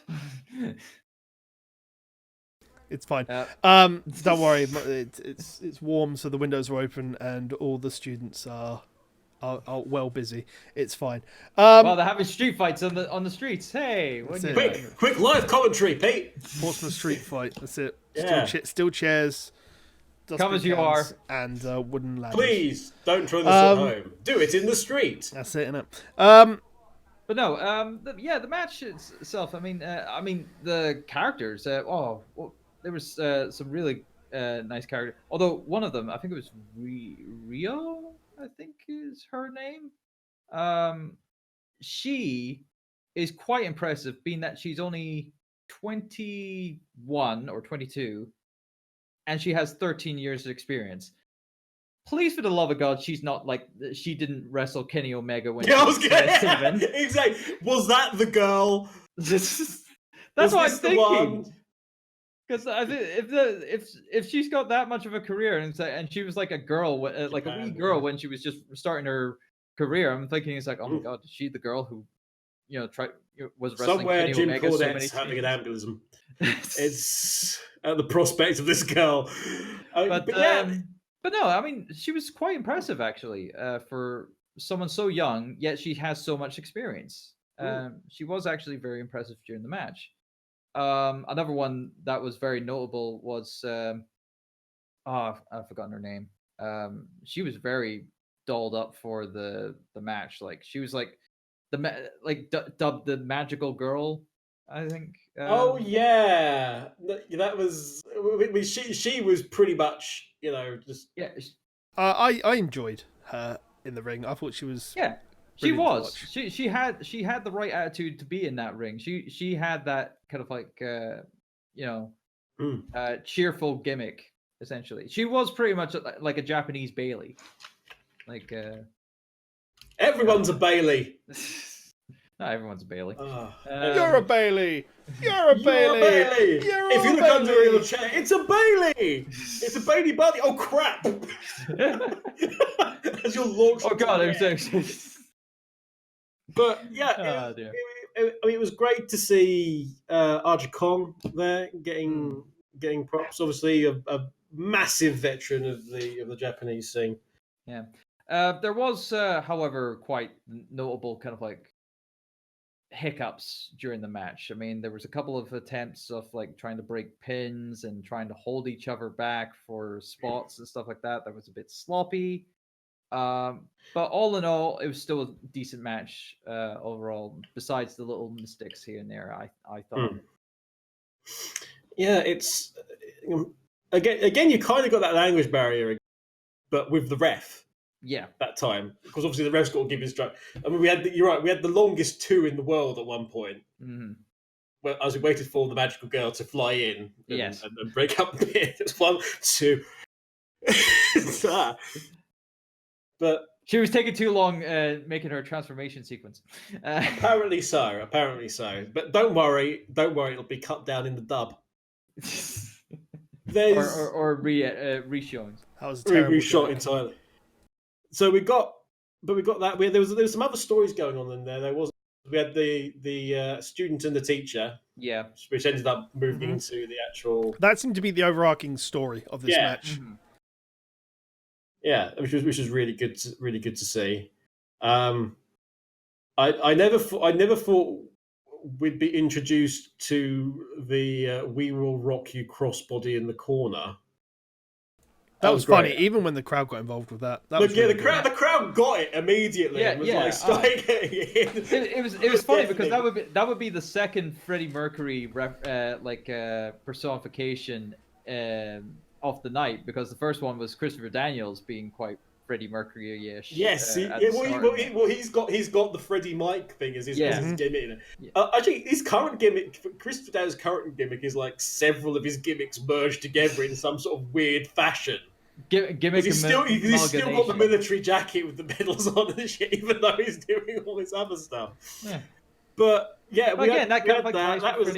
It's fine. Don't worry. It's warm, so the windows are open, and all the students are well busy. It's fine. Well, they're having street fights on the streets. Hey, quick live commentary, Pete. Portsmouth street fight. That's it. Yeah. Still chairs. Come as you are, and wooden ladders. Please don't try this at home. Do it in the street. That's it, innit? But no, the match itself. I mean, the characters. There was some really nice characters. Although one of them, I think it was Rio. I think is her name. She is quite impressive, being that she's only 21 or 22, and she has 13 years of experience. Please, for the love of God, she didn't wrestle Kenny Omega when she was 7. Exactly. Was that the girl? That's what I'm thinking. Because I think if she's got that much of a career and she was like a girl, like a wee girl when she was just starting her career, I'm thinking it's like, oh my God, is she the girl who, was wrestling somewhere Kenny Jim Omega Cornette's so many having an ambulism. It's at the prospect of this girl. But But no, I mean, she was quite impressive actually for someone so young, yet she has so much experience. She was actually very impressive during the match. Another one that was very notable was I've forgotten her name. She was very dolled up for the match. Like she was like dubbed the magical girl, I think. Oh yeah, that was. She was pretty much, just Yeah. I enjoyed her in the ring. I thought she was. Yeah. She was. She had the right attitude to be in that ring. She had that kind of like cheerful gimmick essentially. She was pretty much like a Japanese Bailey. Like everyone's a Bailey. Not everyone's a Bailey. You're a Bailey. You're a Bailey. You're if you look under your chair, it's a Bailey. It's a Bailey Buddy. Oh crap! As you're launched. Oh god, I'm so. But yeah, it was great to see Aja Kong there getting props. Obviously, a massive veteran of the Japanese scene. Yeah, there was, however, quite notable kind of like hiccups during the match. I mean, there was a couple of attempts of like trying to break pins and trying to hold each other back for spots and stuff like that. That was a bit sloppy. But all in all, it was still a decent match overall. Besides the little mistakes here and there, I thought. Yeah, it's again you kind of got that language barrier, but with the ref. Yeah, that time because obviously the ref's got to give his drug. I mean, you're right. We had the longest 2 in the world at one point. Well, as we waited for the magical girl to fly in and break up the pin. It's 1, 2. But she was taking too long making her transformation sequence. Apparently so. But don't worry, it'll be cut down in the dub. There's or re-showings. That was terrible. Reshot entirely. So we got that. There was some other stories going on in there. We had the student and the teacher. Yeah, which ended up moving into the actual. That seemed to be the overarching story of this match. Yeah, which was really good to see. I never thought we'd be introduced to the "We Will Rock You" crossbody in the corner. That was funny, even when the crowd got involved with that. The crowd got it immediately. Yeah, and was getting it. It was funny because that would be the second Freddie Mercury personification of the night, because the first one was Christopher Daniels being quite Freddie Mercury-ish. Yes, he's got the Freddie Mike thing as his gimmick. Actually, his current gimmick, Christopher Daniels' current gimmick, is like several of his gimmicks merged together in some sort of weird fashion. He's still got the military jacket with the medals on and shit, even though he's doing all this other stuff. Yeah. But yeah, that was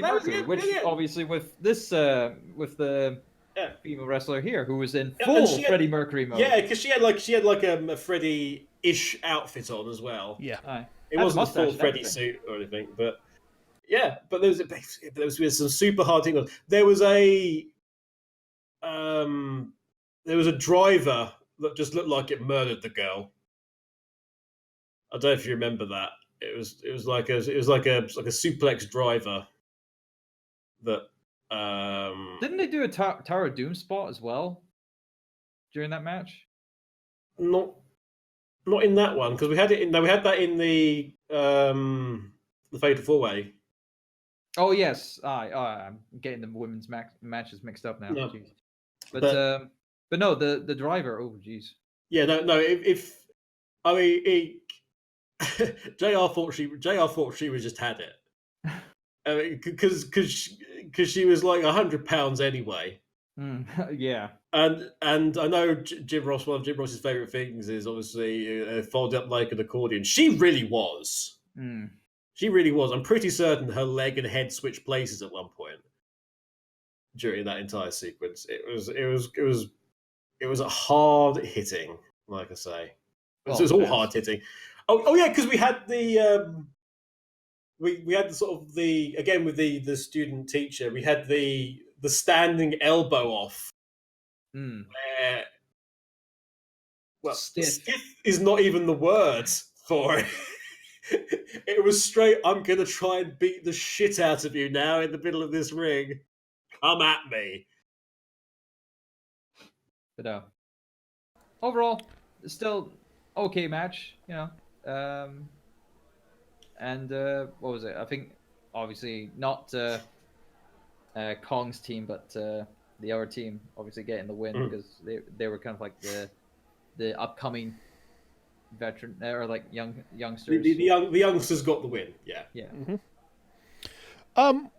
which obviously with this with the female wrestler here who was in full Freddie Mercury mode. Yeah, because she had a Freddie-ish outfit on as well. Yeah, it wasn't a full Freddie suit or anything, but yeah, but there was some super hard things. There was a driver that just looked like it murdered the girl. I don't know if you remember that. It was like a suplex driver that. Didn't they do a Tower of Doom spot as well during that match? Not in that one, because we had it in. No, we had that in the Fatal 4-Way. Oh yes, I'm getting the women's matches mixed up now. No. But no, the driver. Oh jeez. Yeah, no. If I mean, JR thought she was just had it, because she was like 100 pounds anyway. Yeah. And I know Jim Ross. One of Jim Ross's favorite things is obviously folded up like an accordion. She really was. She really was. I'm pretty certain her leg and head switched places at one point during that entire sequence. It was a hard hitting, like I say. It was all hard hitting. Oh yeah, because we had the we had the sort of the, again with the student teacher, we had the standing elbow off, where Well, stiff is not even the word for it. It was straight, I'm going to try and beat the shit out of you now in the middle of this ring. Come at me. But no. Overall, still okay match, and what was it? I think obviously not Kong's team, but the other team obviously getting the win because they were kind of like the upcoming veteran or like youngsters. The youngsters got the win. Yeah. Yeah. Mm-hmm. I'm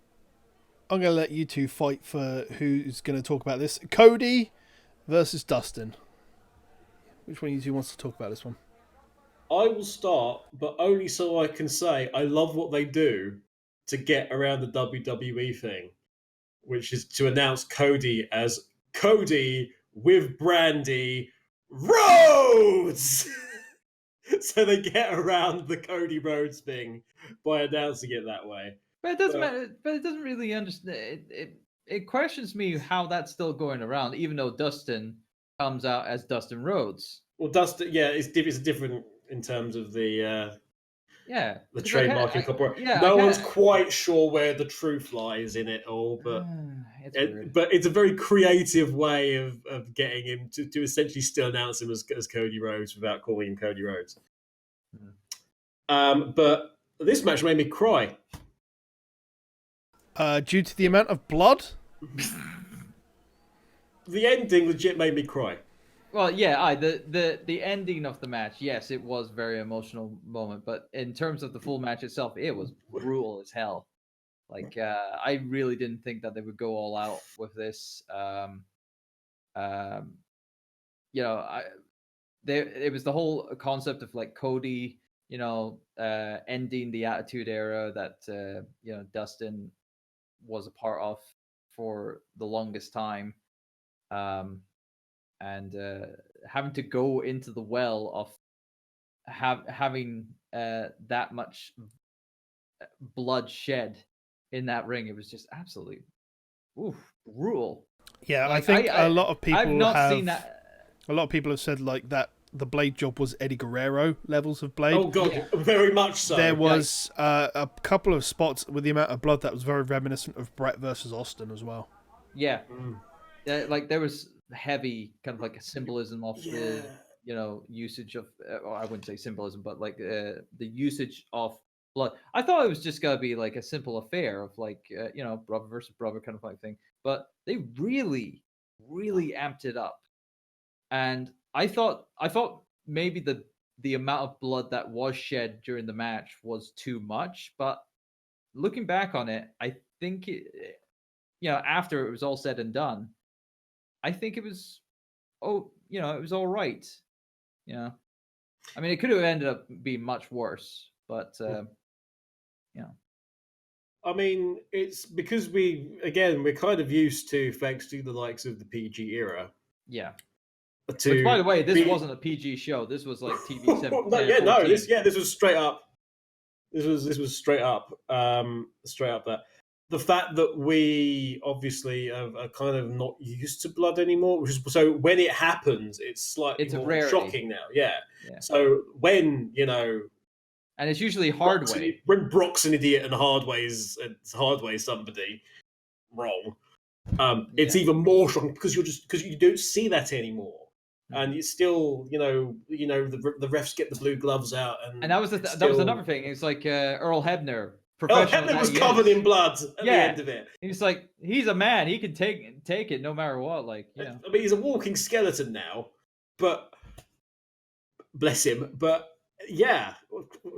going to let you two fight for who's going to talk about this. Cody versus Dustin. Which one of you two wants to talk about this one? I will start, but only so I can say I love what they do to get around the WWE thing, which is to announce Cody as Cody with Brandy Rhodes. So they get around the Cody Rhodes thing by announcing it that way. But it doesn't matter. But it doesn't really understand. It questions me how that's still going around, even though Dustin comes out as Dustin Rhodes. Well, Dustin, yeah, it's different in terms of the trademark incorporation. Yeah, no one's quite sure where the truth lies in it all, but it's a very creative way of getting him to essentially still announce him as Cody Rhodes without calling him Cody Rhodes. But this match made me cry. Due to the amount of blood? The ending legit made me cry. Well, yeah, the ending of the match, yes, it was a very emotional moment, but in terms of the full match itself, it was brutal as hell. Like, I really didn't think that they would go all out with this. It was the whole concept of like Cody, ending the Attitude Era that Dustin was a part of for the longest time. And having to go into the well of having that much blood shed in that ring, it was just absolutely brutal. Yeah, like, I think a lot of people seen that. A lot of people have said like that the blade job was Eddie Guerrero levels of blade. Oh god, yeah. Very much so. There was a couple of spots with the amount of blood that was very reminiscent of Brett versus Austin as well. Yeah, like there was heavy kind of like a symbolism of the usage of I wouldn't say symbolism, but like the usage of blood. I thought it was just gonna be like a simple affair of like brother versus brother kind of like thing, but they really amped it up. And I thought maybe the amount of blood that was shed during the match was too much, but looking back on it, I think after it was all said and done, I think it was, it was all right. I mean, it could have ended up being much worse, but, I mean, it's because we're kind of used to, thanks to the likes of the PG era. Yeah. Which, by the way, this wasn't a PG show. This was like TV 7. This was straight up. This was straight up. Straight up that. The fact that we obviously are kind of not used to blood anymore, so when it happens, it's slightly more shocking now. Yeah. So when and it's usually Hardway. When Brock's an idiot and Hardway's somebody wrong, it's even more shocking because you don't see that anymore, and it's still the refs get the blue gloves out, and that was that was another thing. It's like Earl Hebner. Hebner was covered in blood at the end of it. He's like, he's a man. He can take it no matter what. Like, I mean, he's a walking skeleton now, but bless him. But yeah,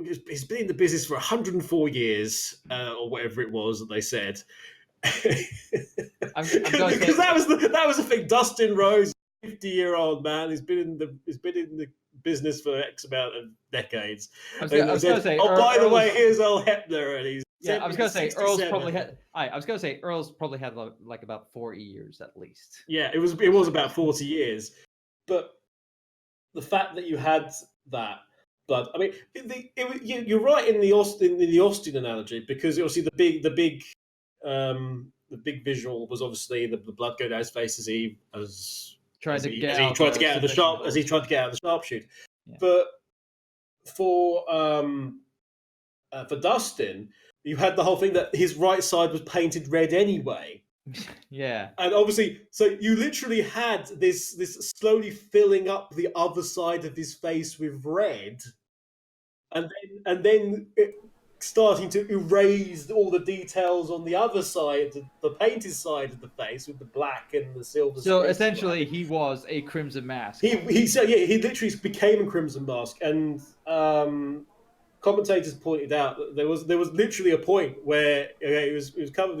he's been in the business for 104 years, or whatever it was that they said. Because that was the thing. Dustin Rhodes, 50-year-old man, he's been in the business for X amount of decades. I was going to say, by the way, here's Earl Hebner, and he's I was going to say Earl's probably had. Earl's probably had like about 40 years at least. Yeah, it was about 40 years, but the fact that you had that blood. I mean, you're right in the Austin analogy, because obviously the big visual was obviously the blood go down his face as As he tried to get out of the sharpshoot. Yeah. But for Dustin, you had the whole thing that his right side was painted red anyway. Yeah. And obviously, so you literally had this slowly filling up the other side of his face with red, and then it starting to erase all the details on the other side, the painted side of the face with the black and the silver. So essentially, he was a Crimson Mask. He literally became a Crimson Mask, and commentators pointed out that there was literally a point where it was covered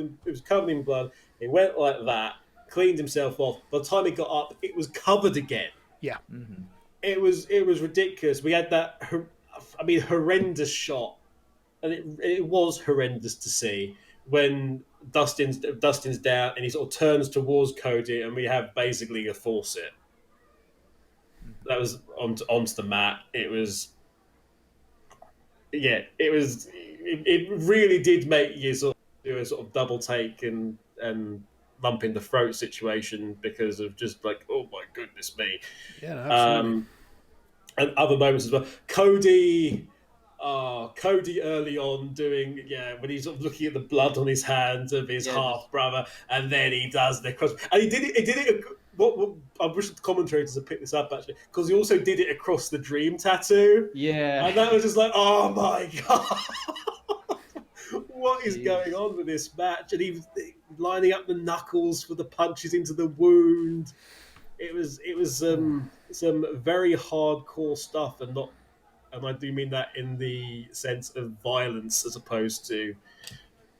in blood. He went like that, cleaned himself off. By the time he got up, it was covered again. Yeah, it was ridiculous. We had that, horrendous shot, and it was horrendous to see when Dustin's down and he sort of turns towards Cody, and we have basically a faucet that was onto the mat. It was. Yeah, it really did make you sort of do a sort of double take and lump in the throat situation because of just like, oh my goodness me. Yeah, absolutely. And other moments as well. Cody early on doing, when he's sort of looking at the blood on his hands of his half brother, and then he does the cross, and he did it. What I wish the commentators had picked this up actually, because he also did it across the dream tattoo. Yeah, and that was just like, oh my god, what is going on with this match? And he was lining up the knuckles for the punches into the wound. It was some very hardcore stuff, and I do mean that in the sense of violence as opposed to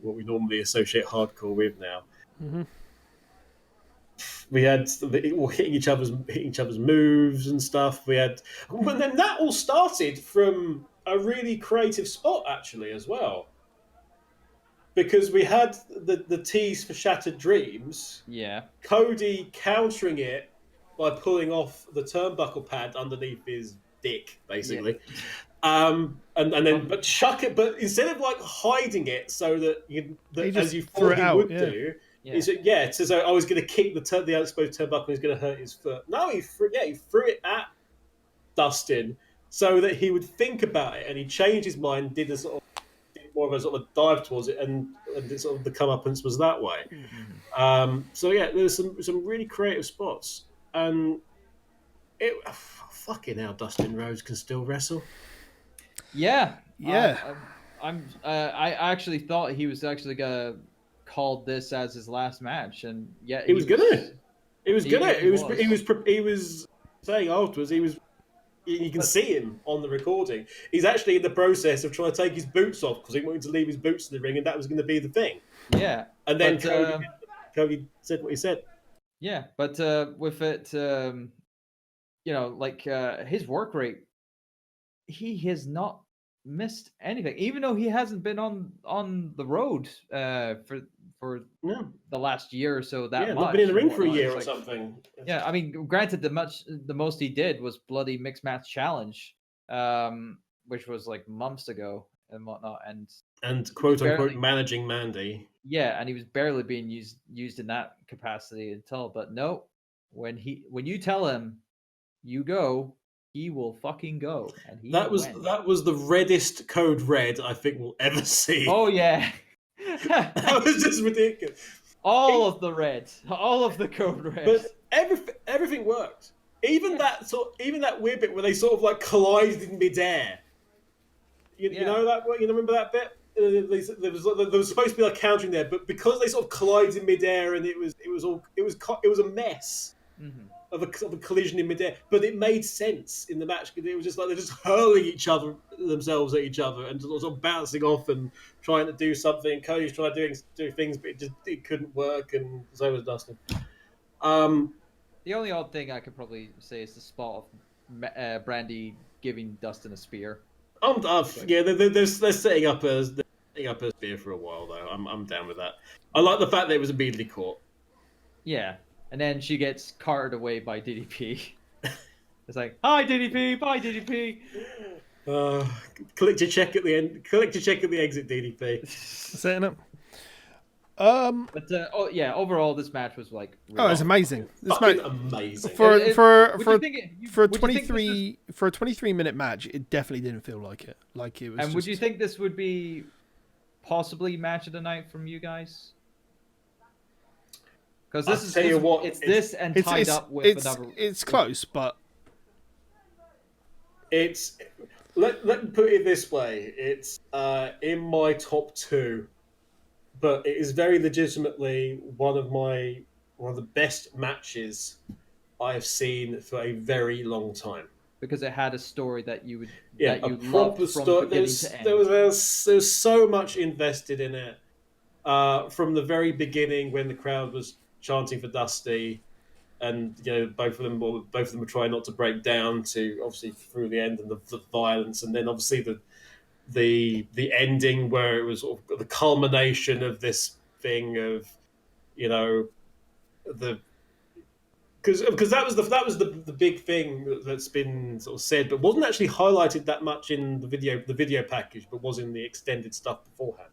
what we normally associate hardcore with now. Mm-hmm. We had hitting each other's moves and stuff. But then that all started from a really creative spot actually as well, because we had the tease for Shattered Dreams. Yeah, Cody countering it by pulling off the turnbuckle pad underneath his dick, basically. Yeah. And then but chuck it, but instead of like hiding it so that as you thought he would do. Yeah. So I was going to kick the exposed turnbuckle. He was going to hurt his foot. No, he threw it at Dustin so that he would think about it, and he changed his mind. Did more of a sort of dive towards it, and sort of the comeuppance was that way. Mm-hmm. So there's some really creative spots, and fucking hell, Dustin Rhodes can still wrestle. Yeah. I actually thought he was actually gonna called this as his last match, and yet he was saying afterwards you can see him on the recording. He's actually in the process of trying to take his boots off because he wanted to leave his boots in the ring, and that was going to be the thing. Yeah, and then Cody said what he said. Yeah, but with it, his work rate, he has not missed anything, even though he hasn't been on the road for the last year or so. Not been in the ring for a year or something. Yeah, I mean, granted, the most he did was bloody mixed match challenge, which was like months ago and whatnot, and quote unquote managing Mandy. Yeah, and he was barely being used in that capacity until. But no, when you tell him you go, he will fucking go. And that was the reddest code red I think we'll ever see. Oh yeah. That was just ridiculous. All of the red, all of the code red. But everything worked. Even that weird bit where they sort of like collided in midair. You know that? You remember that bit? There was supposed to be like countering there, but because they sort of collided in midair, and it was a mess. Mm-hmm. Of a collision in midair, but it made sense in the match because it was just like they're just hurling themselves at each other and sort of bouncing off and trying to do something. Cody's trying to do things, but it couldn't work, and so was Dustin. The only odd thing I could probably say is the spot of Brandy giving Dustin a spear. They're setting up a spear for a while though. I'm down with that. I like the fact that it was immediately caught. Yeah. And then she gets carted away by DDP. It's like, hi DDP, bye DDP. Collect your check at the end. Collect your check at the exit, DDP. Setting up. But overall, this match was like. Really it's amazing. This match amazing. For a 23-minute match, it definitely didn't feel like it. Like it was. And would you think this would be possibly match of the night from you guys? Because this is this and tied up with another. It's close, but it's. Let me put it this way: it's in my top 2. But it is very legitimately one of the best matches I have seen for a very long time. Because it had a story that you loved from beginning to end. There was so much invested in it from the very beginning when the crowd was chanting for Dusty, and both of them were trying not to break down to obviously through the end and the violence, and then obviously the ending where it was sort of the culmination of this thing of because that was the big thing that's been sort of said but wasn't actually highlighted that much in the video package, but was in the extended stuff beforehand.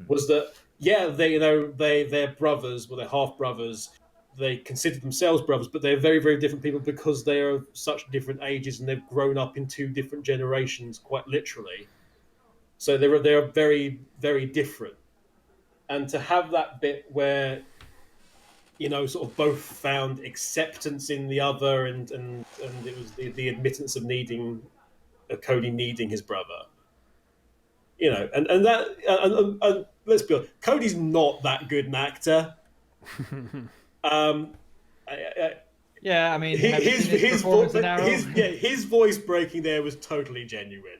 Was that they're brothers, well, they're half brothers. They consider themselves brothers, but they're very, very different people because they are such different ages and they've grown up in 2 different generations, quite literally. So they are very, very different. And to have that bit where, sort of both found acceptance in the other, and it was the admittance of Cody needing his brother. And let's be honest, Cody's not that good an actor. I mean, his voice breaking there was totally genuine.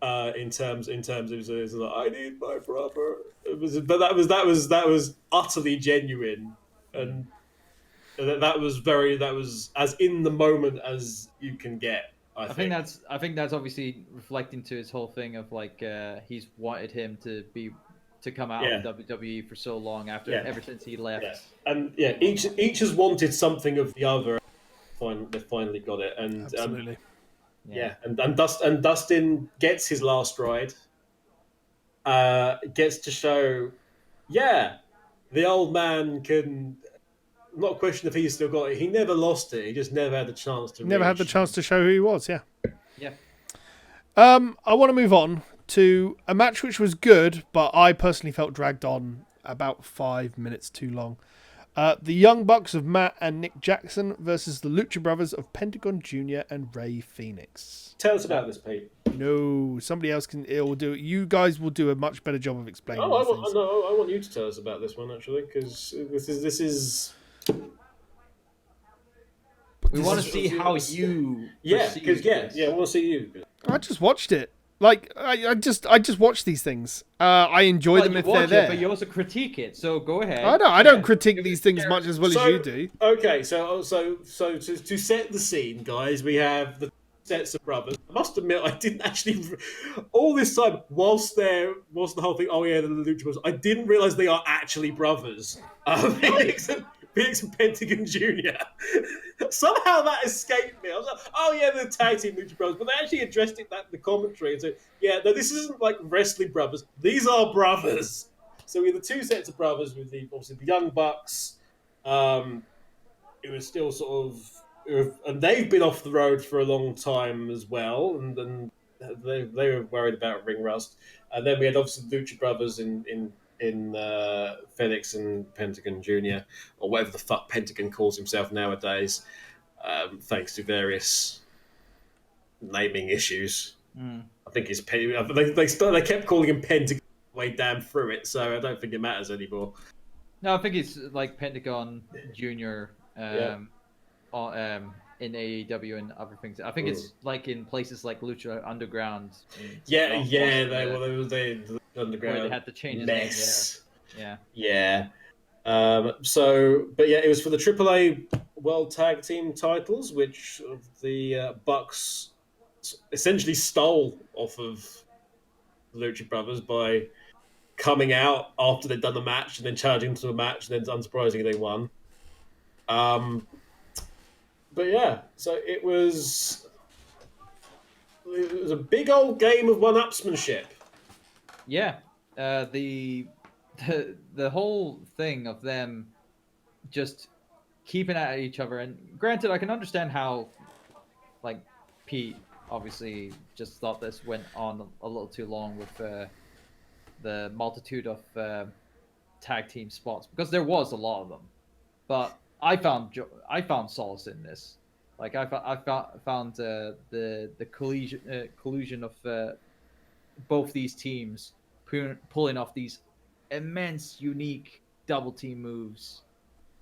In terms of like, I need my brother. But that was utterly genuine, and that was as in the moment as you can get. I think that's obviously reflecting to his whole thing of like he's wanted him to come out of WWE for so long ever since he left. And each has wanted something of the other. They finally got it, and absolutely. And Dustin gets his last ride. Gets to show, the old man can. Not a question if he's still got it. He never lost it. He just never had the chance to. Never had the chance to show who he was. Yeah. Yeah. I want to move on to a match which was good, but I personally felt dragged on about 5 minutes too long. The Young Bucks of Matt and Nick Jackson versus the Lucha Brothers of Pentagon Jr. and Rey Fenix. Tell us about this, Pete. No, somebody else can. It will do. You guys will do a much better job of explaining. I want you to tell us about this one actually, because this is. We want to see how you. I want to see you. I just watched it. Like I just watch these things. I enjoy them if they're there. But you also critique it. So go ahead. I don't critique these things much as well as you do. Okay, so to set the scene, guys, we have the sets of brothers. I must admit, I didn't actually all this time whilst the whole thing. Oh yeah, the Lucha Brothers. I didn't realize they are actually brothers. Phoenix and Pentagon Jr. Somehow that escaped me. I was like, oh yeah, the tag team Lucha Brothers. But they actually addressed it in the commentary and said, no, this isn't like wrestling brothers. These are brothers. So we have the 2 sets of brothers with obviously the Young Bucks. It was still sort of... And they've been off the road for a long time as well. And they were worried about ring rust. And then we had obviously the Lucha Brothers in Phoenix and Pentagon Jr., or whatever the fuck Pentagon calls himself nowadays, thanks to various naming issues. I think it's they kept calling him Pentagon way down through it, so I don't think it matters anymore. No, I think it's like Pentagon Jr. In AEW and other things. I think it's like in places like Lucha Underground. They Underground. Where they had to change his name. Yeah. It was for the AAA World Tag Team titles, which the Bucks essentially stole off of the Lucha Brothers by coming out after they'd done the match and then charging into a match, and then unsurprisingly they won. So it was a big old game of one-upsmanship. Yeah, the the whole thing of them just keeping at each other, and granted, I can understand how, like, Pete obviously just thought this went on a little too long with the multitude of tag team spots, because there was a lot of them. But I found solace in this. Like I found the collusion of both these teams pulling off these immense, unique double team moves.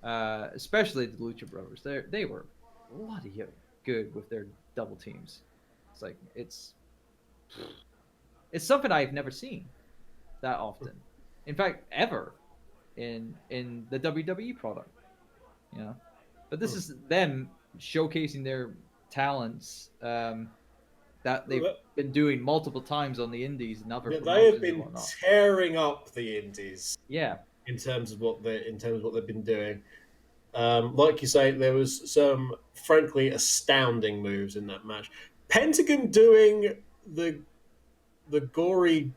Especially the Lucha Brothers. They were bloody good with their double teams. It's like it's something I've never seen that often. In fact, ever in the WWE product. You know, but this is them showcasing their talents that they've been doing multiple times on the indies and other promotions. They have been tearing up the indies. Yeah, in terms of what they've been doing. Like you say, there was some frankly astounding moves in that match. Pentagon doing the gory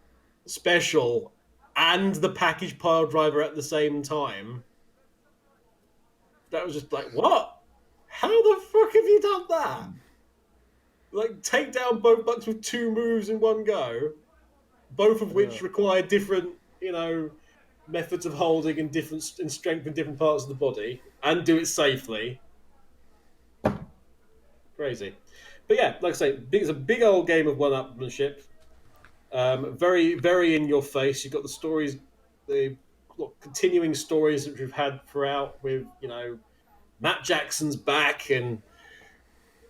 special and the package pile driver at the same time. That was just like, what? How the fuck have you done that? Like, take down both Bucks with 2 moves in one go, both of which require different, methods of holding and strength in different parts of the body, and do it safely. Crazy. But yeah, like I say, it's a big old game of one-upmanship. Very, very in your face. You've got the stories, the continuing stories that we've had throughout with, Matt Jackson's back and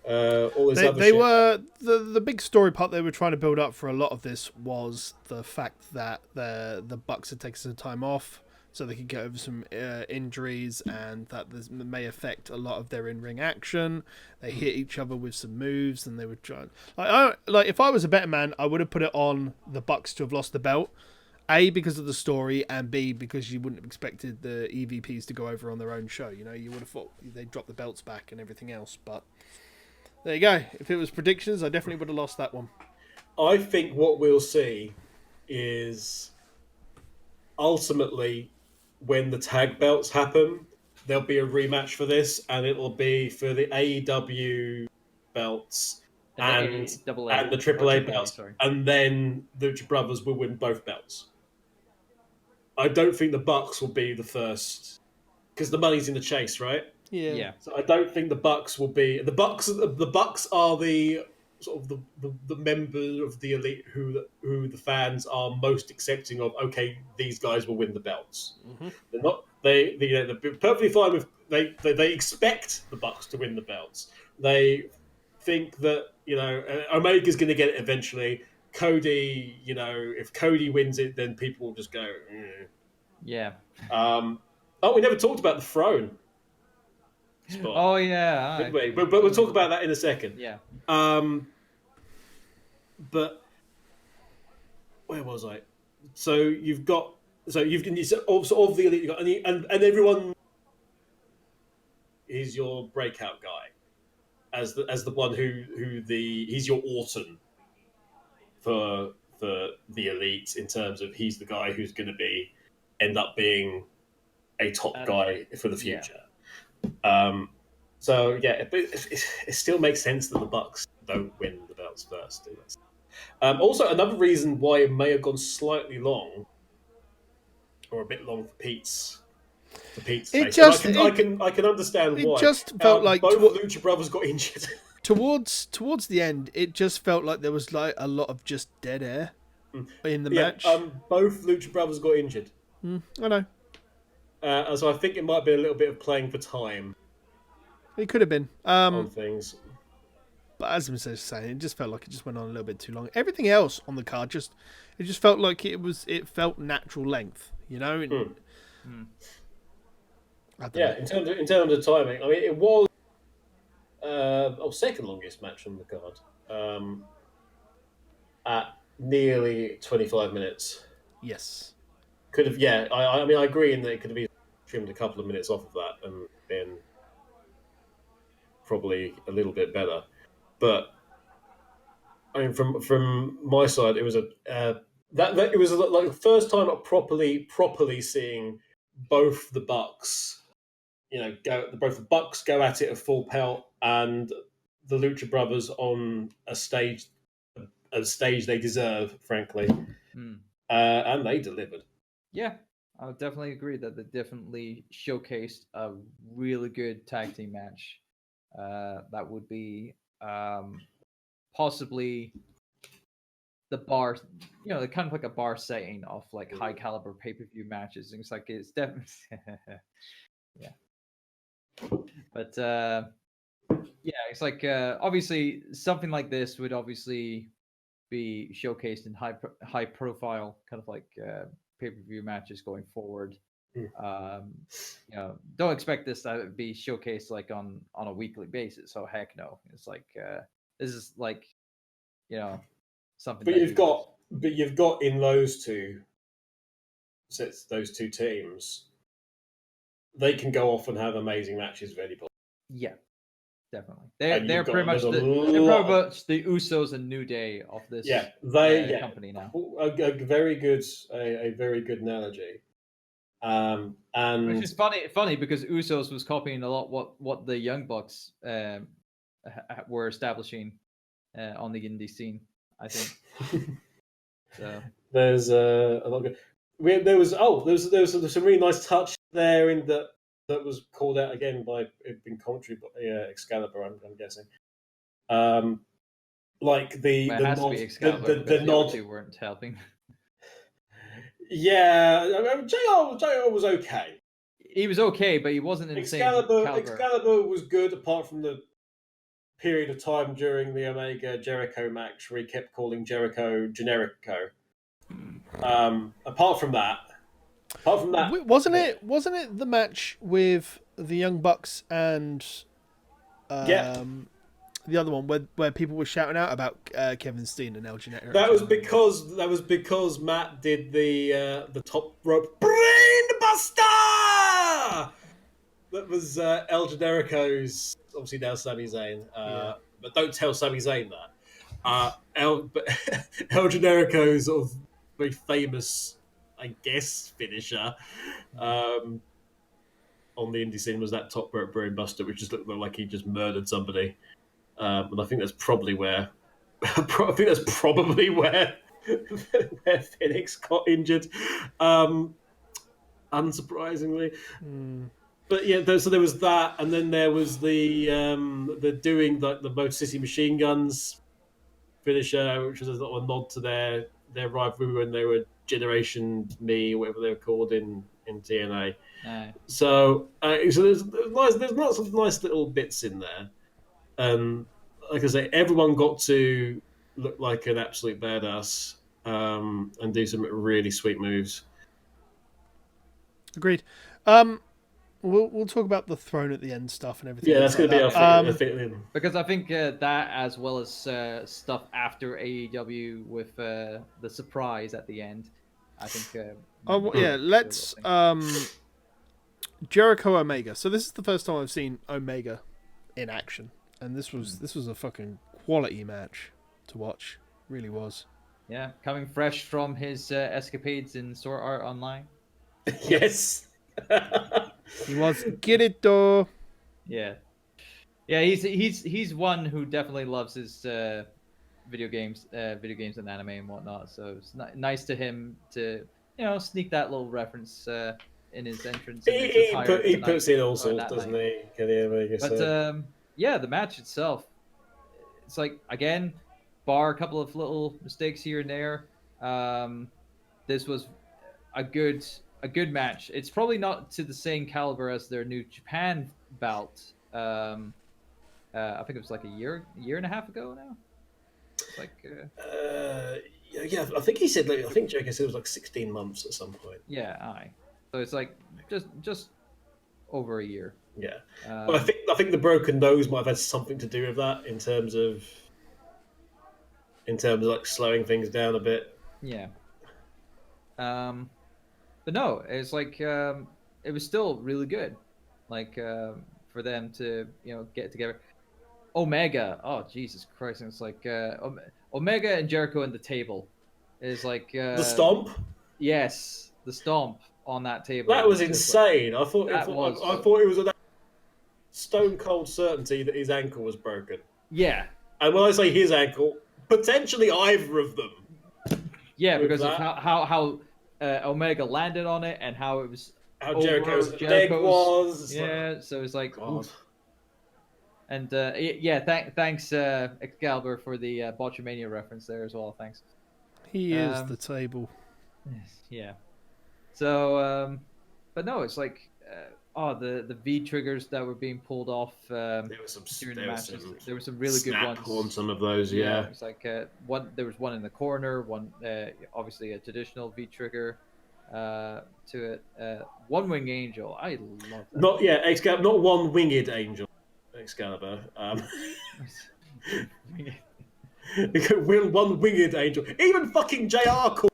all this other shit. They were the big story part they were trying to build up for a lot of this was the fact that the Bucks had taken some time off so they could get over some injuries, and that this may affect a lot of their in-ring action. They hit each other with some moves, and they were trying. Like if I was a better man, I would have put it on the Bucks to have lost the belt. A, because of the story, and B, because you wouldn't have expected the EVPs to go over on their own show. You would have thought they'd drop the belts back and everything else. But there you go. If it was predictions, I definitely would have lost that one. I think what we'll see is ultimately when the tag belts happen, there'll be a rematch for this, and it'll be for the AEW belts and the AAA belts. And then the Lucha Brothers will win both belts. I don't think the Bucks will be the first, because the money's in the chase, right? Yeah. So I don't think the Bucks will be the Bucks. The Bucks are the sort of the members of the elite who the fans are most accepting of. Okay, these guys will win the belts. Mm-hmm. They're not. They're perfectly fine with. They expect the Bucks to win the belts. They think that Omega's going to get it eventually. Cody, if Cody wins it, then people will just go. Yeah. We never talked about the throne spot. Oh yeah. Did we? But we'll talk about that in a second. Yeah. But where was I? So you've got of the elite, and everyone is your breakout guy as the one he's your Orton for the elite, in terms of he's the guy who's going to end up being a top guy for the future. Yeah. So yeah, but it still makes sense that the Bucks don't win the belts first. Also, another reason why it may have gone slightly long, or a bit long for Pete's taste. I can understand why. It just felt like both Lucha Brothers got injured. Towards the end, it just felt like there was like a lot of just dead air in the match. Both Lucha Brothers got injured. I know. So I think it might be a little bit of playing for time. It could have been on things. But as I was saying, it just felt like it just went on a little bit too long. Everything else on the card just felt like it felt natural length, I don't know. In terms of timing, I mean, it was second longest match on the card, at nearly 25 minutes. Yes. Could have, yeah. I mean, I agree in that it could have been trimmed a couple of minutes off of that and been probably a little bit better. But I mean, from my side, it was a that it was like the first time I properly seeing both the Bucks, both the Bucks go at it at full pelt, and the Lucha Brothers on a stage they deserve, frankly, and they delivered. Yeah, I would definitely agree that they definitely showcased a really good tag team match. That would be possibly the bar, kind of like a bar setting of like high caliber pay-per-view matches. And it's like it's definitely yeah. But yeah, it's like obviously something like this would obviously be showcased in high profile kind of like pay-per-view matches going forward. Don't expect this to be showcased like on a weekly basis. So heck no. It's like this is like something. But you've got in those two sets, those two teams, they can go off and have amazing matches with anybody. Yeah, definitely. They're pretty much the Usos and New Day of this company now. A very good analogy. And which is funny because Usos was copying a lot what the Young Bucks were establishing on the indie scene, I think. So there's a lot of good. There was some really nice touch there in that was called out again by in commentary by Excalibur, I'm guessing. Like the nod weren't helping. Yeah, JR was okay. He was okay, but he wasn't in Excalibur was good, apart from the period of time during the Omega Jericho match where he kept calling Jericho Generico. Apart from that, wasn't it the match with the Young Bucks and the other one where people were shouting out about Kevin Steen and El Generico? That was because Matt did the top rope brain buster. That was El Generico's, obviously now Sami Zayn. But don't tell Sami Zayn that. El Generico's sort of very famous, I guess, finisher on the indie scene was that top rope brain buster, which just looked like he just murdered somebody. And I think that's probably where where Phoenix got injured, unsurprisingly. But yeah, so there was that, and then there was the doing the Motor City Machine Guns finisher, which was a little nod to their rivalry when they were Generation Me, or whatever they were called in TNA. So there's lots of nice little bits in there. Like I say, everyone got to look like an absolute badass and do some really sweet moves. Agreed. We'll talk about the throne at the end stuff and everything. Yeah, that's going to be our thing. Because I think that, as well as stuff after AEW with the surprise at the end, I think. Let's Jericho Omega. So this is the first time I've seen Omega in action, and this was a fucking quality match to watch. Really was. Yeah, coming fresh from his escapades in Sword Art Online. Yes. He was get it though. Yeah, he's one who definitely loves his video games and anime and whatnot. So it's nice to him to sneak that little reference in his entrance. He puts in all sorts, doesn't he? But yeah, the match itself, it's like, again, bar a couple of little mistakes here and there. This was a good match. It's probably not to the same caliber as their New Japan bout. I think it was like a year and a half ago now. It's like yeah, I think he said. I think Jericho said it was like 16 months at some point. Yeah, so it's like just over a year. Yeah, but I think the broken nose might have had something to do with that in terms of like slowing things down a bit. Yeah. But no, it's like it was still really good, like for them to get together. Omega, oh Jesus Christ! And it's like Omega and Jericho and the table. Is like the stomp. Yes, the stomp on that table. That was insane. I thought it was a stone cold certainty that his ankle was broken. Yeah. And when I say his ankle, potentially either of them. Yeah, because of how Omega landed on it and how it was Jericho's leg was. Yeah, so it's like God. And thanks Excalibur for the Botchamania reference there as well. Thanks. He is the table. Yeah. So, but no, it's like the V triggers that were being pulled off during the matches. There were some really good ones on some of those. Yeah, it's like there was one in the corner, one obviously a traditional V trigger to it. One wing angel, I love that. Not one winged angel. Excalibur. One winged angel. Even fucking JR called.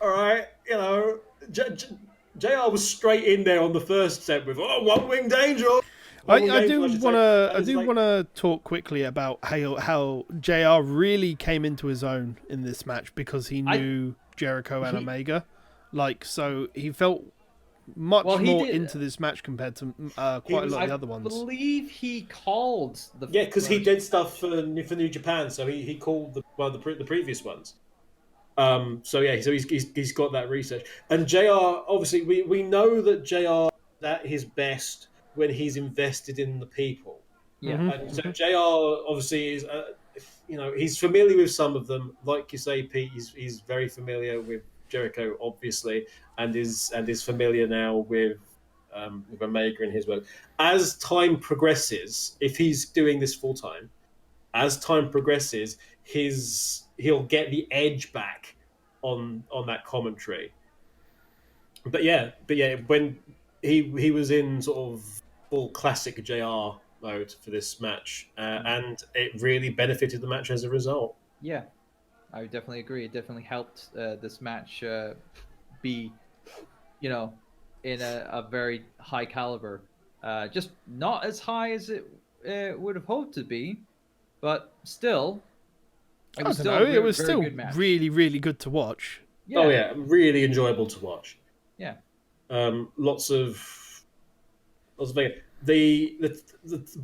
All right, JR was straight in there on the first set with one winged angel. I do want to talk quickly about how JR really came into his own in this match because he knew Jericho and Omega, so he felt much more into this match compared to quite a lot of the other ones. I believe he called the because he did stuff for New Japan, so he called the previous ones. So he's got that research. And JR, obviously, we know that JR is at his best when he's invested in the people. Yeah. And so JR obviously is, he's familiar with some of them. Like you say, Pete, he's very familiar with Jericho, obviously, and is familiar now with Omega and his work. As time progresses, if he's doing this full time, as time progresses, he'll get the edge back on that commentary. But when he was in sort of full classic JR mode for this match, and it really benefited the match as a result. Yeah, I would definitely agree. It definitely helped this match be, in a very high caliber. Just not as high as it would have hoped to be, but still. It was still really, really good to watch. Yeah. Oh yeah, really enjoyable to watch. Yeah. Lots of things.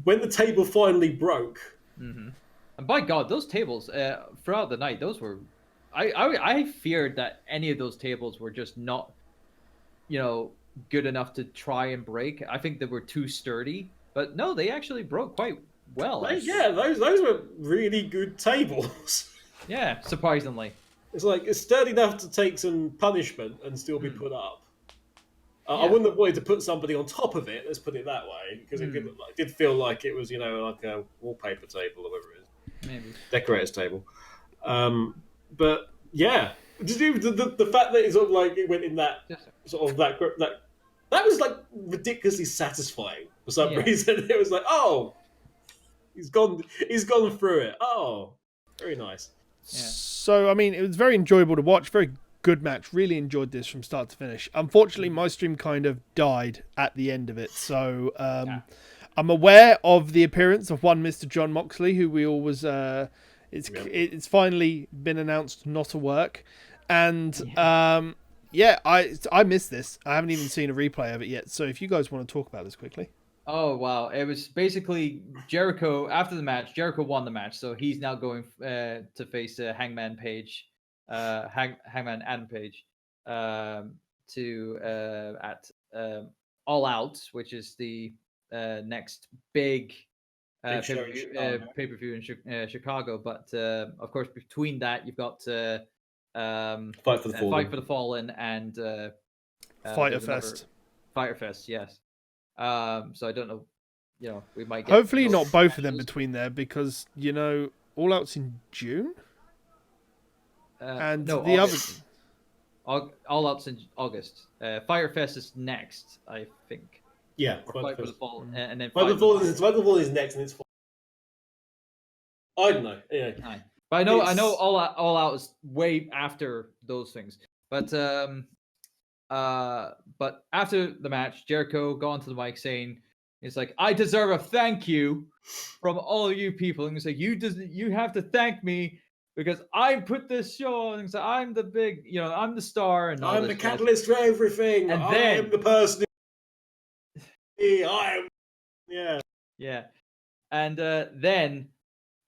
When the table finally broke. Mm-hmm. And by God, those tables throughout the night, those were, I feared that any of those tables were just not, good enough to try and break. I think they were too sturdy, but no, they actually broke quite well. Those were really good tables. Yeah, surprisingly. It's sturdy enough to take some punishment and still be put up. I wouldn't have wanted to put somebody on top of it. Let's put it that way, because it did feel like it was, like a wallpaper table or whatever it is, maybe decorator's table. But yeah, the fact that it's sort of like it went in that sort of that was like ridiculously satisfying for some reason. It was like, oh, he's gone through it. Oh, very nice. Yeah. So I mean, it was very enjoyable to watch. Very good match. Really enjoyed this from start to finish. Unfortunately, my stream kind of died at the end of it. So I'm aware of the appearance of one Mr. John Moxley, who we always it's finally been announced not to work, and I missed this. I haven't even seen a replay of it yet. So if you guys want to talk about this quickly. Oh, wow. It was basically Jericho, after the match, Jericho won the match, so he's now going to face Hangman Page, Hangman Adam Page, at All Out, which is the next big pay-per-view in Chicago. But, of course, between that, you've got Fight for the Fallen and Fyter Fest. Fyter Fest, yes. So I don't know, we might get hopefully not both matches of them between there, because All Out's in June, and no, the August. All Out's in August. Fyter Fest is next, I think. Yeah, Fight for the Fall, and then Fight for the Fall is next, and it's. I don't know. Yeah. But I know All Out is way after those things, but after the match, Jericho got onto the mic saying, "It's like, I deserve a thank you from all of you people." And he's like, "You have to thank me because I put this show on, so I'm the big, I'm the star, and I'm the catalyst for everything. And I am the person. I am. Yeah. Yeah. And then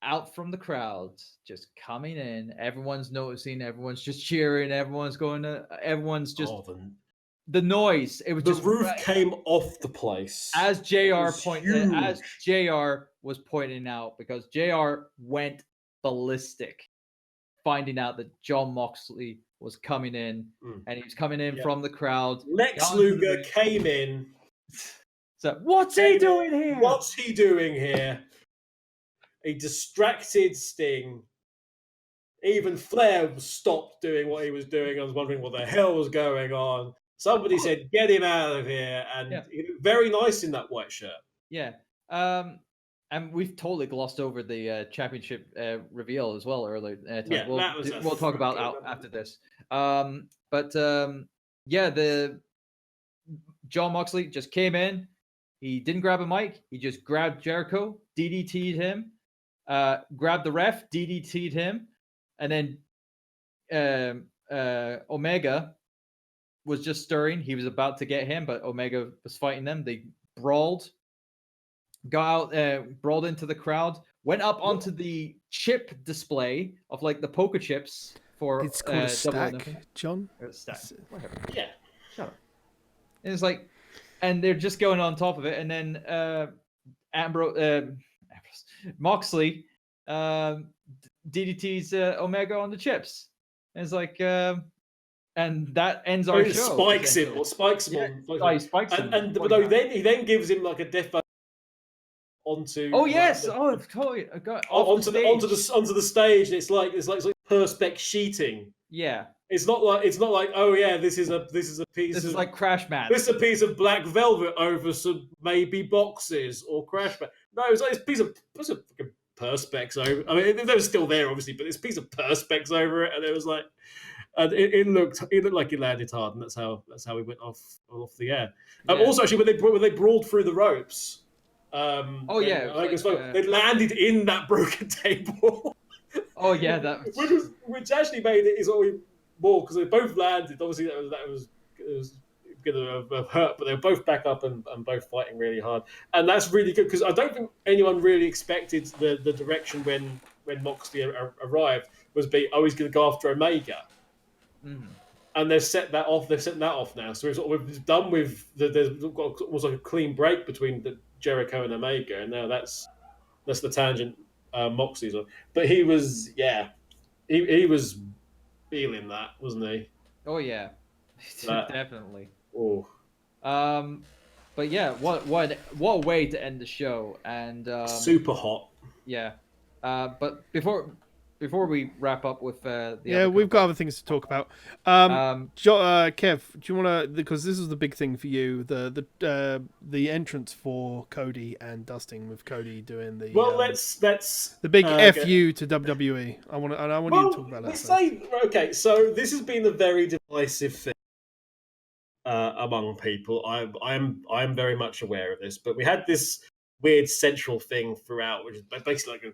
out from the crowds, just coming in, everyone's noticing, everyone's just cheering, everyone's just the noise. It was the just roof came off the place. As JR was pointing out, because JR went ballistic, finding out that Jon Moxley was coming in, and he was coming in from the crowd. Lex Luger came in. So what's he doing here? What's he doing here? He distracted Sting. Even Flair stopped doing what he was doing. I was wondering what the hell was going on. Somebody said, "Get him out of here!" And he looked very nice in that white shirt. Yeah. And we've totally glossed over the championship reveal as well earlier. We'll talk about after this. The Jon Moxley just came in. He didn't grab a mic. He just grabbed Jericho, DDT'd him, grabbed the ref, DDT'd him, and then Omega was just stirring. He was about to get him, but Omega was fighting them. They brawled, got out, brawled into the crowd, went up onto the chip display of like the poker chips for it's called a stack, John. Stack. Whatever. Yeah. Shut up. And it's like, and they're just going on top of it, and then Moxley DDT's Omega on the chips. And it's like, and that ends our show. Spikes him. He spikes him. And he then gives him like a death onto. Oh yes! Totally. Onto the stage. And it's like perspex sheeting. Yeah. It's not like oh yeah, this is a piece. This is like crash mat. This is a piece of black velvet over some maybe boxes or crash mat. No, it's like this piece of fucking perspex over. I mean, they were still there obviously, but this piece of perspex over it, and it was like, and it looked like it landed hard, and that's how we went off the air. Also, actually, when they brawled through the ropes. They landed in that broken table. Oh yeah, that which actually made it is always more because they both landed. Obviously, that was going to have hurt, but they were both back up and both fighting really hard, and that's really good because I don't think anyone really expected the direction when Moxley arrived was he's going to go after Omega, and they've set that off. They've set that off now, so we've done with there's almost like a clean break between the Jericho and Omega, and now that's the tangent Moxley's on. But he was he was feeling that, wasn't he? Oh yeah, definitely. Oh. But yeah, what a way to end the show, and super hot. Yeah. But before we wrap up with we've got other things to talk about. Kev, do you want to, because this is the big thing for you, the entrance for Cody and Dustin, with Cody doing the let's the big FU to WWE. I want you to talk about that. Okay, so this has been a very divisive thing among people. I'm very much aware of this, but we had this weird central thing throughout, which is basically like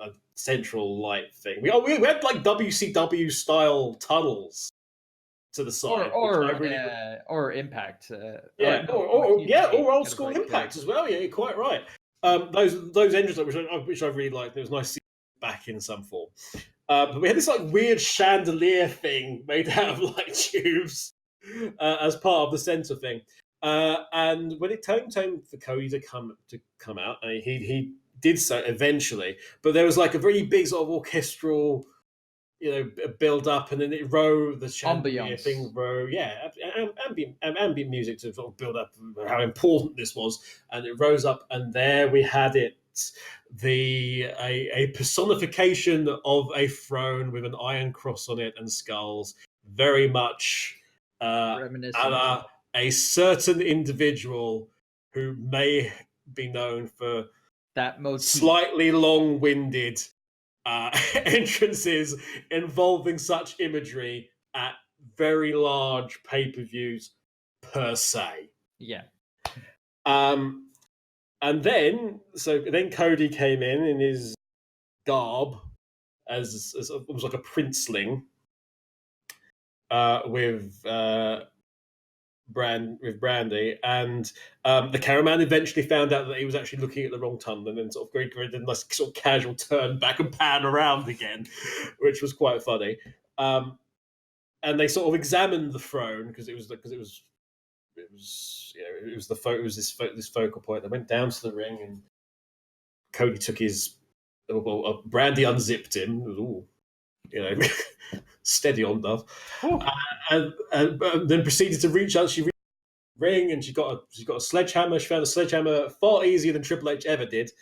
a central light thing. We had like WCW style tunnels to the side, or Impact, or old school Impact as well. Yeah, you're quite right. Those entrances which I really liked. It was nice to see back in some form. But we had this like weird chandelier thing made out of like tubes as part of the center thing. And when it came time for Cody to come out, and he did so eventually, but there was like a very big sort of orchestral, build up, and then the chandelier thing, ambient music to sort of build up how important this was, and it rose up, and there we had it, a personification of a throne with an iron cross on it and skulls, very much reminiscent. A certain individual who may be known for that motif. Slightly long-winded entrances involving such imagery at very large pay-per-views per se. Yeah. And then Cody came in his garb, as it was like a princeling with Brandy, and the cameraman eventually found out that he was actually looking at the wrong tunnel, and then sort of did a nice sort of casual turn back and pan around again, which was quite funny. And they sort of examined the throne because it was this focal point. They went down to the ring, and Cody took his Brandy unzipped him. It was all, steady on stuff, and then proceeded to reach out. She reached the ring, and she got a sledgehammer. She found a sledgehammer far easier than Triple H ever did.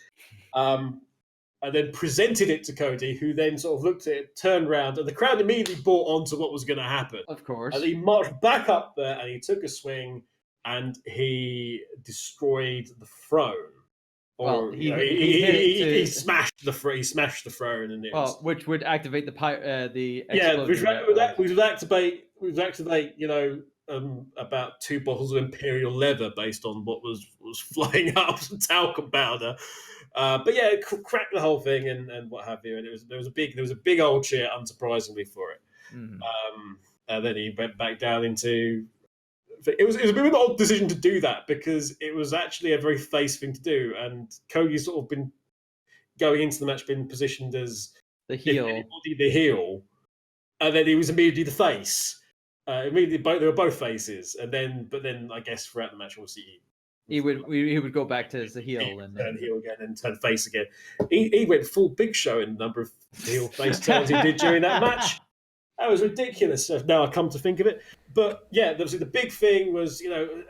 And then presented it to Cody, who then sort of looked at it, turned around, and the crowd immediately bought on to what was going to happen. Of course. And he marched back up there, and he took a swing, and he destroyed the throne. Or he smashed the throne, and which would activate the we would activate about 2 bottles of Imperial leather based on what was flying up some talcum powder. But yeah, it cracked the whole thing and what have you. And there was a big old cheer, unsurprisingly, for it. Mm. And then he went back down into. It was a bit of an odd decision to do that because it was actually a very face thing to do, and Cody's sort of been going into the match been positioned as the heel, and then he was immediately the face. They were both faces, but then I guess throughout the match, obviously he would go back to the heel and turn heel again and turn face again. He went full Big Show in the number of heel face turns he did during that match. That was ridiculous. Now I come to think of it, but yeah, the big thing was,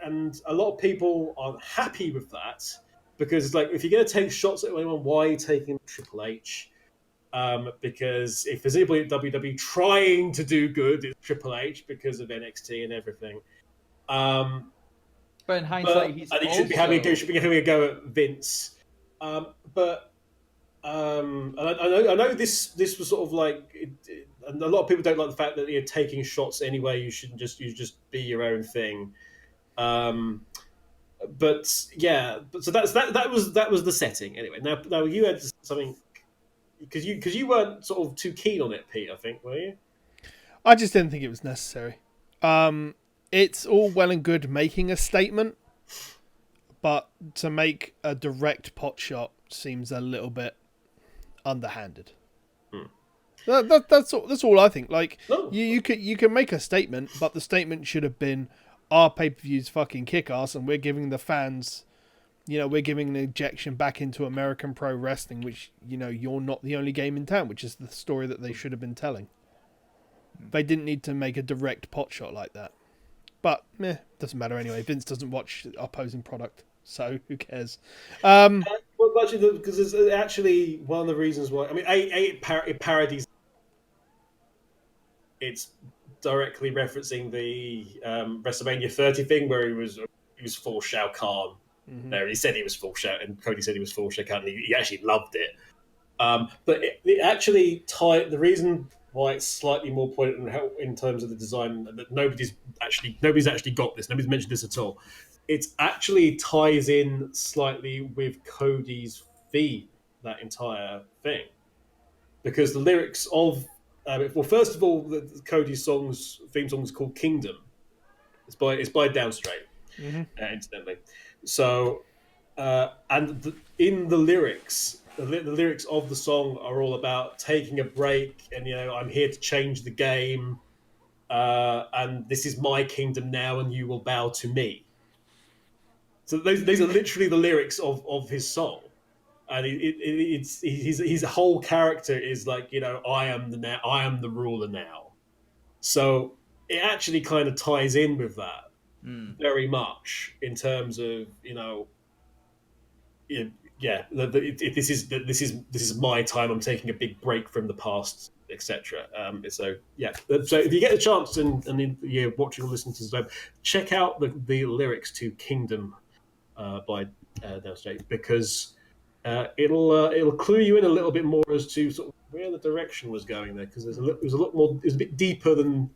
and a lot of people aren't happy with that because it's like if you're going to take shots at anyone, why are you taking Triple H? Because if there's anybody at WWE trying to do good, it's Triple H because of NXT and everything. But in hindsight, he should be having a go at Vince. But and I know this was sort of like, and a lot of people don't like the fact that you're taking shots anyway. You shouldn't just be your own thing. But yeah, so that was the setting anyway. Now you had something because you weren't sort of too keen on it, Pete. I think, were you? I just didn't think it was necessary. It's all well and good making a statement, but to make a direct pot shot seems a little bit underhanded. That's all I think. Like, you can make a statement, but the statement should have been, our pay-per-view's fucking kick-ass, and we're giving the fans, we're giving an injection back into American pro wrestling, which, you're not the only game in town, which is the story that they should have been telling. They didn't need to make a direct pot shot like that. But, doesn't matter anyway. Vince doesn't watch opposing product, so who cares? Well, actually, because it's actually one of the reasons why. I mean, it parodies. It's directly referencing the WrestleMania 30 thing where he was full Shao Kahn. Mm-hmm. There, he said he was full Shao, and Cody said he was full Shao Kahn. And he actually loved it. But it actually the reason why it's slightly more pointed in terms of the design that nobody's actually got this. Nobody's mentioned this at all. It actually ties in slightly with Cody's theme, that entire thing, because the lyrics of first of all, Cody's theme song is called Kingdom. It's by Downstraight, incidentally. So, in the lyrics. The lyrics of the song are all about taking a break, and I'm here to change the game, and this is my kingdom now, and you will bow to me. So these are literally the lyrics of his song, and his whole character is like, I am the ruler now. So it actually kind of ties in with that very much in terms of this is my time. I'm taking a big break from the past, etc. So if you get the chance and you're watching or listening to this, check out the lyrics to Kingdom by Downstraight, because it'll clue you in a little bit more as to sort of where the direction was going there, because it was a bit deeper than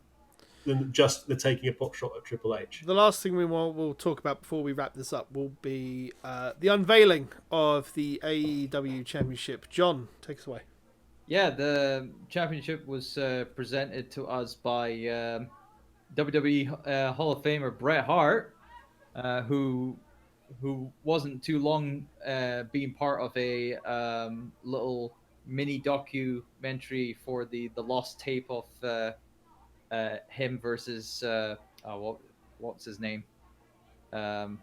just the taking a pot shot at Triple H. The last thing we'll talk about before we wrap this up will be the unveiling of the AEW Championship. John, take us away. Yeah, the championship was presented to us by WWE Hall of Famer Bret Hart, who wasn't too long being part of a little mini documentary for the lost tape of him versus what's his name? Um,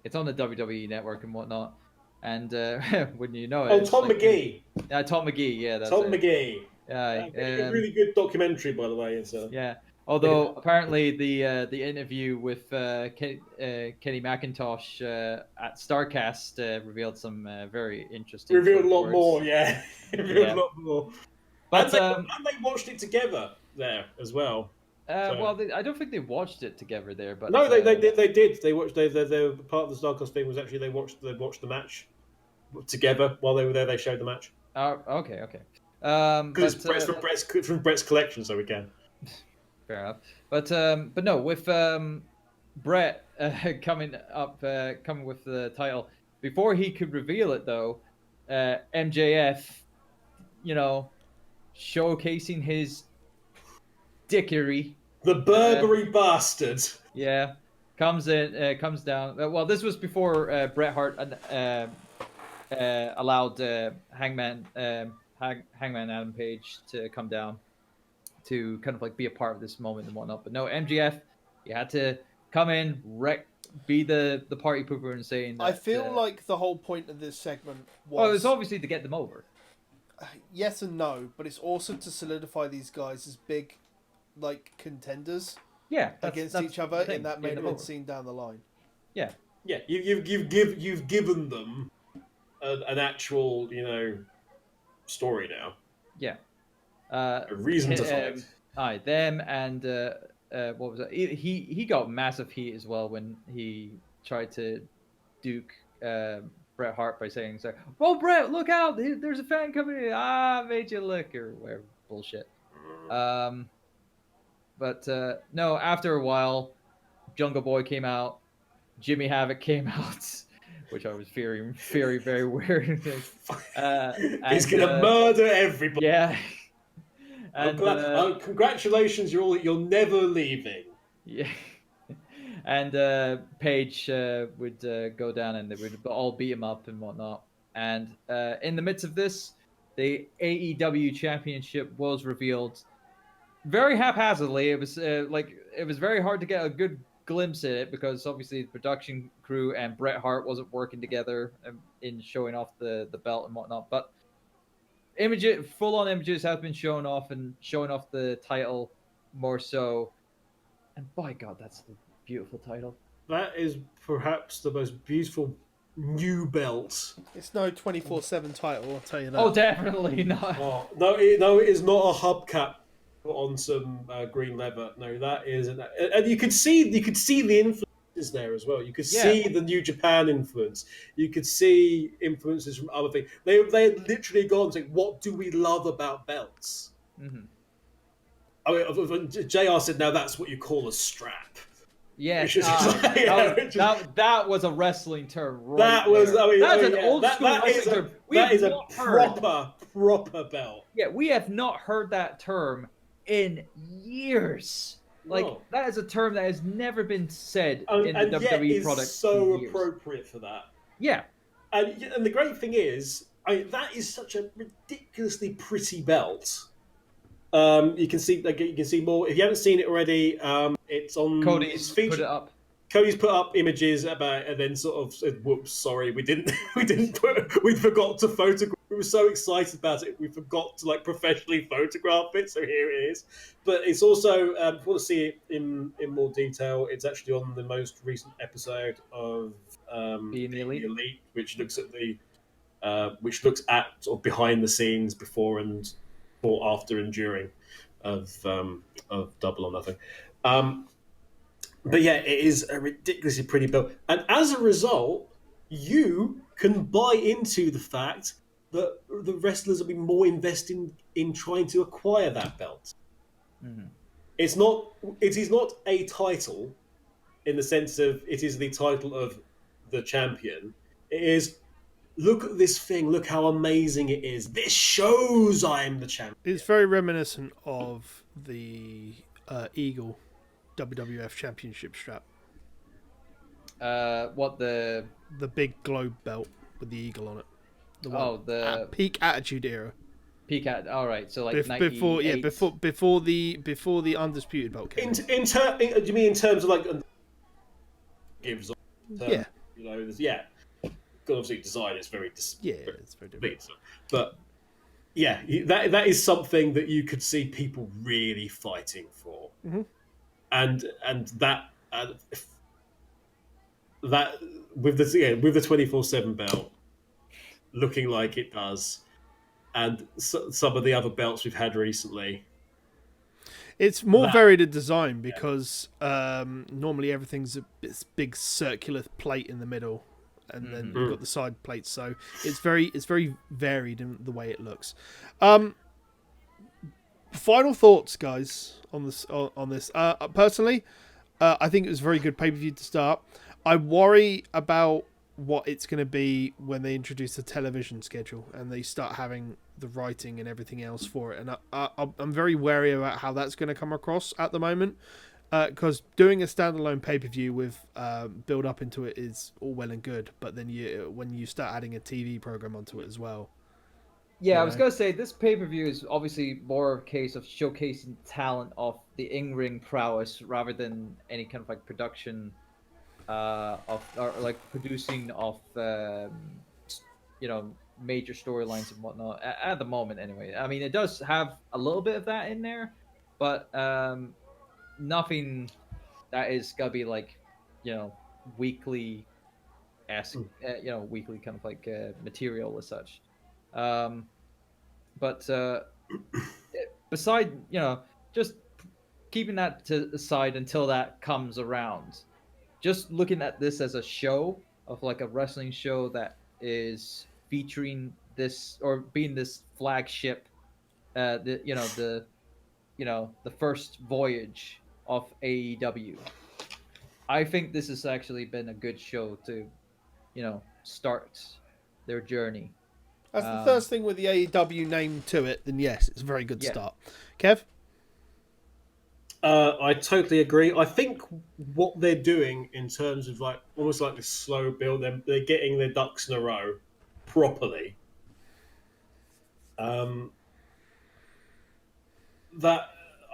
it's on the WWE network and whatnot. And when you know it, Oh, it's Tom like McGee. Tom McGee. Yeah, that's Tom it. McGee. Yeah, A really good documentary, by the way. It's, yeah. Although apparently the interview with Kenny McIntosh at Starcast revealed some very interesting. Revealed a lot words. more, yeah. Revealed a lot more. But and they watched it together there as well. Well, I don't think they watched it together there, but no, they did. They did. They watched. They part of the Starcast thing was actually they watched the match together while they were there. They showed the match. Okay. Because it's from Brett's collection, so we can. Fair enough. But no, with Brett coming with the title before he could reveal it, though, MJF, showcasing his dickery. The Burberry bastard. Yeah, comes down. Well, this was before Bret Hart allowed Hangman Adam Page to come down to kind of like be a part of this moment and whatnot. But no, MGF, you had to come in, be the party pooper and saying that, I feel like the whole point of this segment was... Well, it's obviously to get them over. Yes and no, but it's also to solidify these guys as big, like, contenders. Yeah, against each other in that main event scene down the line. Yeah, yeah. You've given them an actual story now. Yeah, a reason to fight. Aye, them and what was it? He got massive heat as well when he tried to duke Bret Hart by saying, "So, well, Bret, look out! There's a fan coming in. Made you look or whatever bullshit." But no, after a while, Jungle Boy came out, Jimmy Havoc came out, which I was fearing very, very weird. He's gonna murder everybody. Yeah. And, congratulations, you're never leaving. Yeah. And Paige would go down and they would all beat him up and whatnot. And in the midst of this, the AEW Championship was revealed very haphazardly. It was it was very hard to get a good glimpse at it because obviously the production crew and Bret Hart wasn't working together in showing off the belt and whatnot. But full-on images have been shown off and showing off the title more so. And by God, that's a beautiful title. That is perhaps the most beautiful new belt. It's no 24/7 title, I'll tell you that. Oh, definitely not. Oh, no, it is not a hubcap on some green leather. No, that is, and you could see the influences there as well. You could see the New Japan influence. You could see influences from other things. They had literally gone and said, "What do we love about belts?" Mm-hmm. I mean, JR said, "Now that's what you call a strap." Yeah, that was a wrestling term. Right that's an old school wrestling term. That is a proper belt. Yeah, we have not heard that term in years. Like that is a term that has never been said in the WWE product. It's so appropriate for that. Yeah, and the great thing is, that is such a ridiculously pretty belt. You can see more. If you haven't seen it already, it's on. Cody's put it up. Cody's put up images about, and then sort of said, "Whoops, sorry, we forgot to photograph. We were so excited about it, we forgot to professionally photograph it. So here it is." But it's also, if you want to see it in more detail, it's actually on the most recent episode of Being the Elite, which looks at sort of behind the scenes before after and during of Double or Nothing. But yeah, it is a ridiculously pretty belt. And as a result, you can buy into the fact that the wrestlers will be more invested in trying to acquire that belt. Mm-hmm. It is not a title in the sense of it is the title of the champion. It is look at this thing, look how amazing it is. This shows I'm the champion. It's very reminiscent of the Eagle WWF Championship strap. What the big globe belt with the eagle on it. The peak Attitude Era. Peak at all right. So like before the Undisputed belt came. Do you mean in terms of like gives? Yeah. You know, yeah. Obviously, design is very it's very different. But yeah, that is something that you could see people really fighting for, and that with the 24/7 belt looking like it does, and some of the other belts we've had recently. It's more varied in design because normally everything's this big circular plate in the middle, and then you've got the side plates. So it's very varied in the way it looks. Final thoughts, guys, on this. Personally, I think it was a very good pay-per-view to start. I worry about what it's going to be when they introduce the television schedule and they start having the writing and everything else for it. And I'm very wary about how that's going to come across at the moment, because doing a standalone pay-per-view with build up into it is all well and good, but then when you start adding a TV program onto it as well. Yeah, I was going to say, this pay-per-view is obviously more a case of showcasing talent of the in-ring prowess rather than any kind of like production or like producing of major storylines and whatnot at the moment. Anyway, I mean, it does have a little bit of that in there, but nothing that is gonna be like weekly weekly kind of like material as such. But beside just keeping that to the side until that comes around, just looking at this as a show of like a wrestling show that is featuring this or being this flagship, the first voyage of AEW. I think this has actually been a good show to, start their journey. That's the first thing with the AEW name to it, then yes, it's a very good start. Kev? I totally agree. I think what they're doing in terms of like almost like this slow build, they're getting their ducks in a row properly. That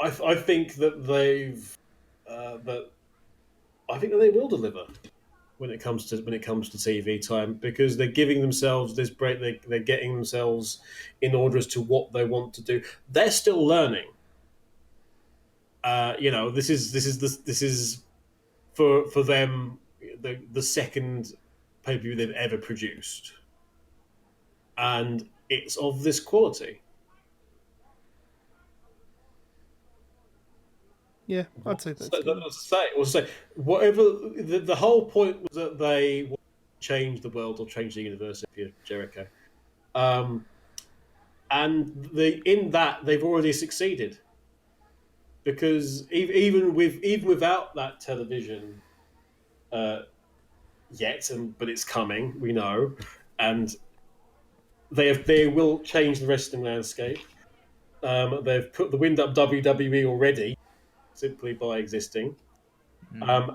I think that I think that they will deliver when it comes to TV time, because they're giving themselves this break. They're getting themselves in order as to what they want to do. They're still learning. This is for them the second pay-per-view they've ever produced, and it's of this quality. Yeah, I'd say that's whatever. The whole point was that they want to change the world or change the universe, if you're Jericho, and in that they've already succeeded. Because even without that television yet, but it's coming, we know, and they will change the wrestling landscape. They've put the wind up WWE already, simply by existing.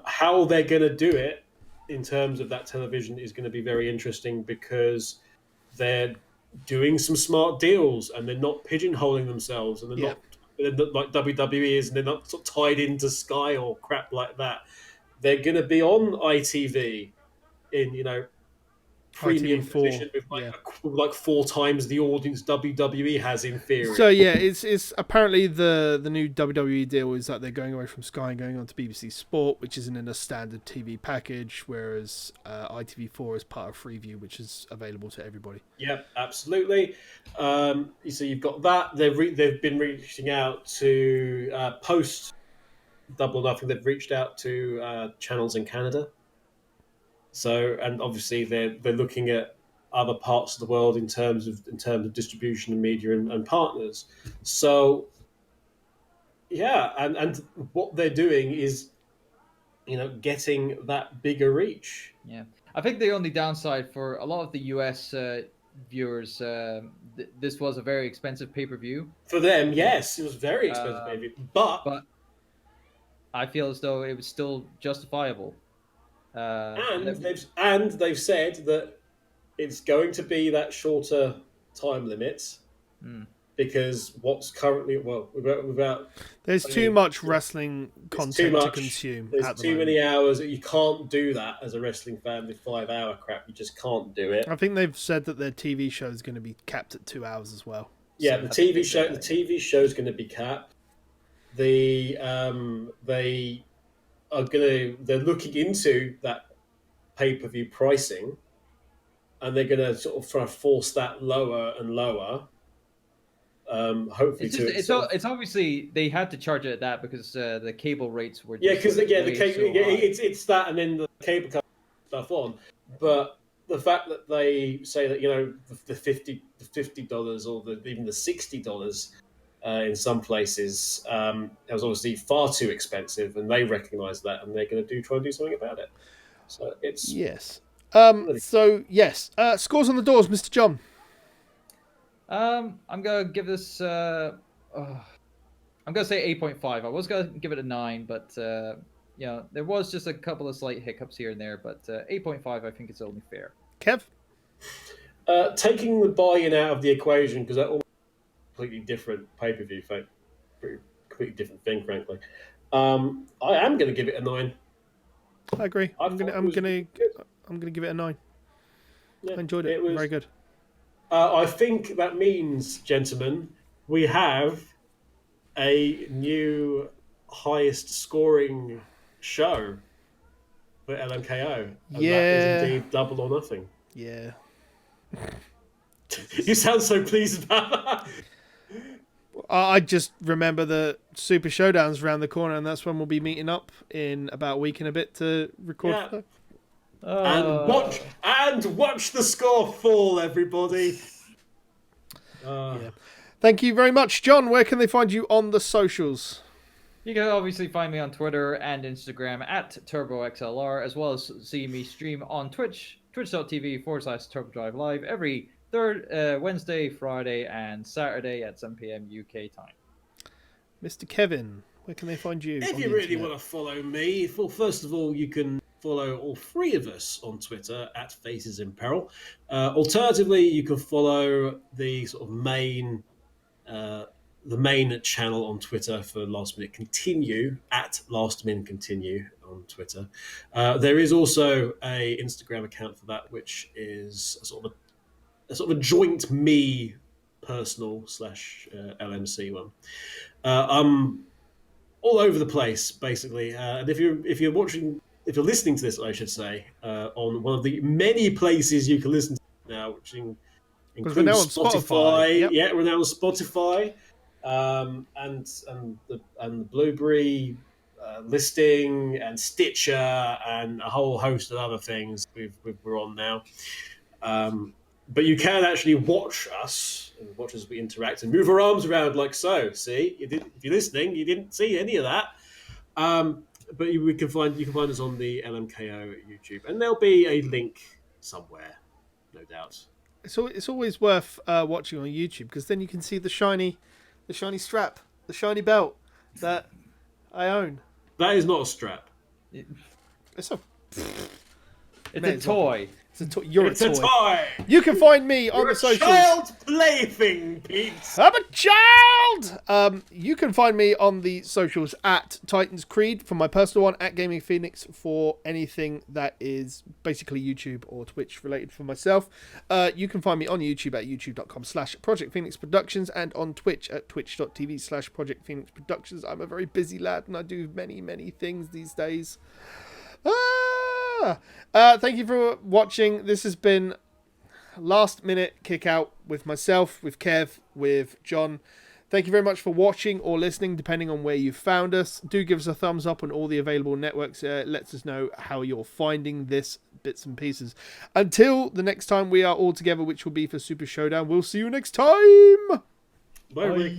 How they're going to do it in terms of that television is going to be very interesting, because they're doing some smart deals and they're not pigeonholing themselves, and they're not like WWE is, and they're not sort of tied into Sky or crap like that. They're going to be on ITV in premium position with like 4 times the audience WWE has in theory. So yeah, it's apparently the new WWE deal is that they're going away from Sky and going on to BBC Sport, which isn't in a standard TV package, whereas ITV4 is part of Freeview, which is available to everybody. Yeah, absolutely. So you've got that. They've been reaching out to post Double or Nothing. They've reached out to channels in Canada. So, and obviously they're looking at other parts of the world in terms of distribution and media and partners. So, yeah, and what they're doing is, getting that bigger reach. Yeah, I think the only downside for a lot of the US viewers, this was a very expensive pay-per-view. For them, yes, it was very expensive pay-per-view, but I feel as though it was still justifiable. And they've said that it's going to be that shorter time limit because what's currently without there's too much wrestling content to consume. There's too many hours. You can't do that as a wrestling fan with 5-hour crap. You just can't do it. I think they've said that their TV show is going to be capped at 2 hours as well. Yeah, so the TV show is going to be capped. They're looking into that pay-per-view pricing, and they're going to sort of try to force that lower and lower. Hopefully, it's obviously they had to charge it at that because the cable rates were because the cable it's that, and then the cable comes stuff on. But the fact that they say that the $50 or even the $60 in some places it was obviously far too expensive, and they recognise that, and they're going to try and do something about it. So it's yes. Scores on the doors, Mr. John. I'm gonna give this. I'm gonna say 8.5. I was gonna give it a 9, but there was just a couple of slight hiccups here and there. But 8.5, I think it's only fair. Kev, taking the buy-in out of the equation, because that almost completely different pay-per-view, completely different thing, frankly. I am going to give it a 9. I agree. I'm gonna give it a 9. Yeah, I enjoyed it. Very good. I think that means, gentlemen, we have a new highest scoring show for LMKO. And that is indeed Double or Nothing. Yeah. You sound so pleased about that. I just remember the Super Showdown's around the corner, and that's when we'll be meeting up in about a week and a bit to record. Yeah. And watch the score fall, everybody. Yeah. Thank you very much, John. Where can they find you on the socials? You can obviously find me on Twitter and Instagram at TurboXLR, as well as see me stream on Twitch, twitch.tv/TurboDriveLive every third Wednesday, Friday, and Saturday at 7 p.m. UK time. Mr. Kevin, where can they find you? If you really want to follow me, well, first of all, you can follow all three of us on Twitter at Faces in Peril. Alternatively, you can follow the sort of main channel on Twitter for Last Minute Continue at Last Minute Continue on Twitter. There is also a Instagram account for that, which is a sort of a joint me personal / LMC one. I'm all over the place basically, and if you're listening to this, I should say, on one of the many places you can listen to now, which includes Spotify. Yep. Yeah, we're now on Spotify, and the Blueberry listing and Stitcher and a whole host of other things we're on now. But you can actually watch us as we interact and move our arms around like so. See, if you're listening, you didn't see any of that. But you can find us on the LMKO YouTube, and there'll be a link somewhere, no doubt. So it's always worth watching on YouTube, because then you can see the shiny strap, the shiny belt that I own. That is not a strap. It's a toy. It's a toy. You can find me on the socials. Child's plaything, Pete. I'm a child. You can find me on the socials at Titans Creed for my personal one, at Gaming Phoenix for anything that is basically YouTube or Twitch related for myself. You can find me on YouTube at youtube.com/Project Phoenix Productions and on Twitch at twitch.tv/Project Phoenix Productions. I'm a very busy lad and I do many, many things these days. Thank you for watching. This has been Last Minute Kick Out with myself, with Kev, with John. Thank you very much for watching or listening, depending on where you found us. Do give us a thumbs up on all the available networks. It lets us know how you're finding this bits and pieces. Until the next time we are all together, which will be for Super Showdown, we'll see you next time. Bye.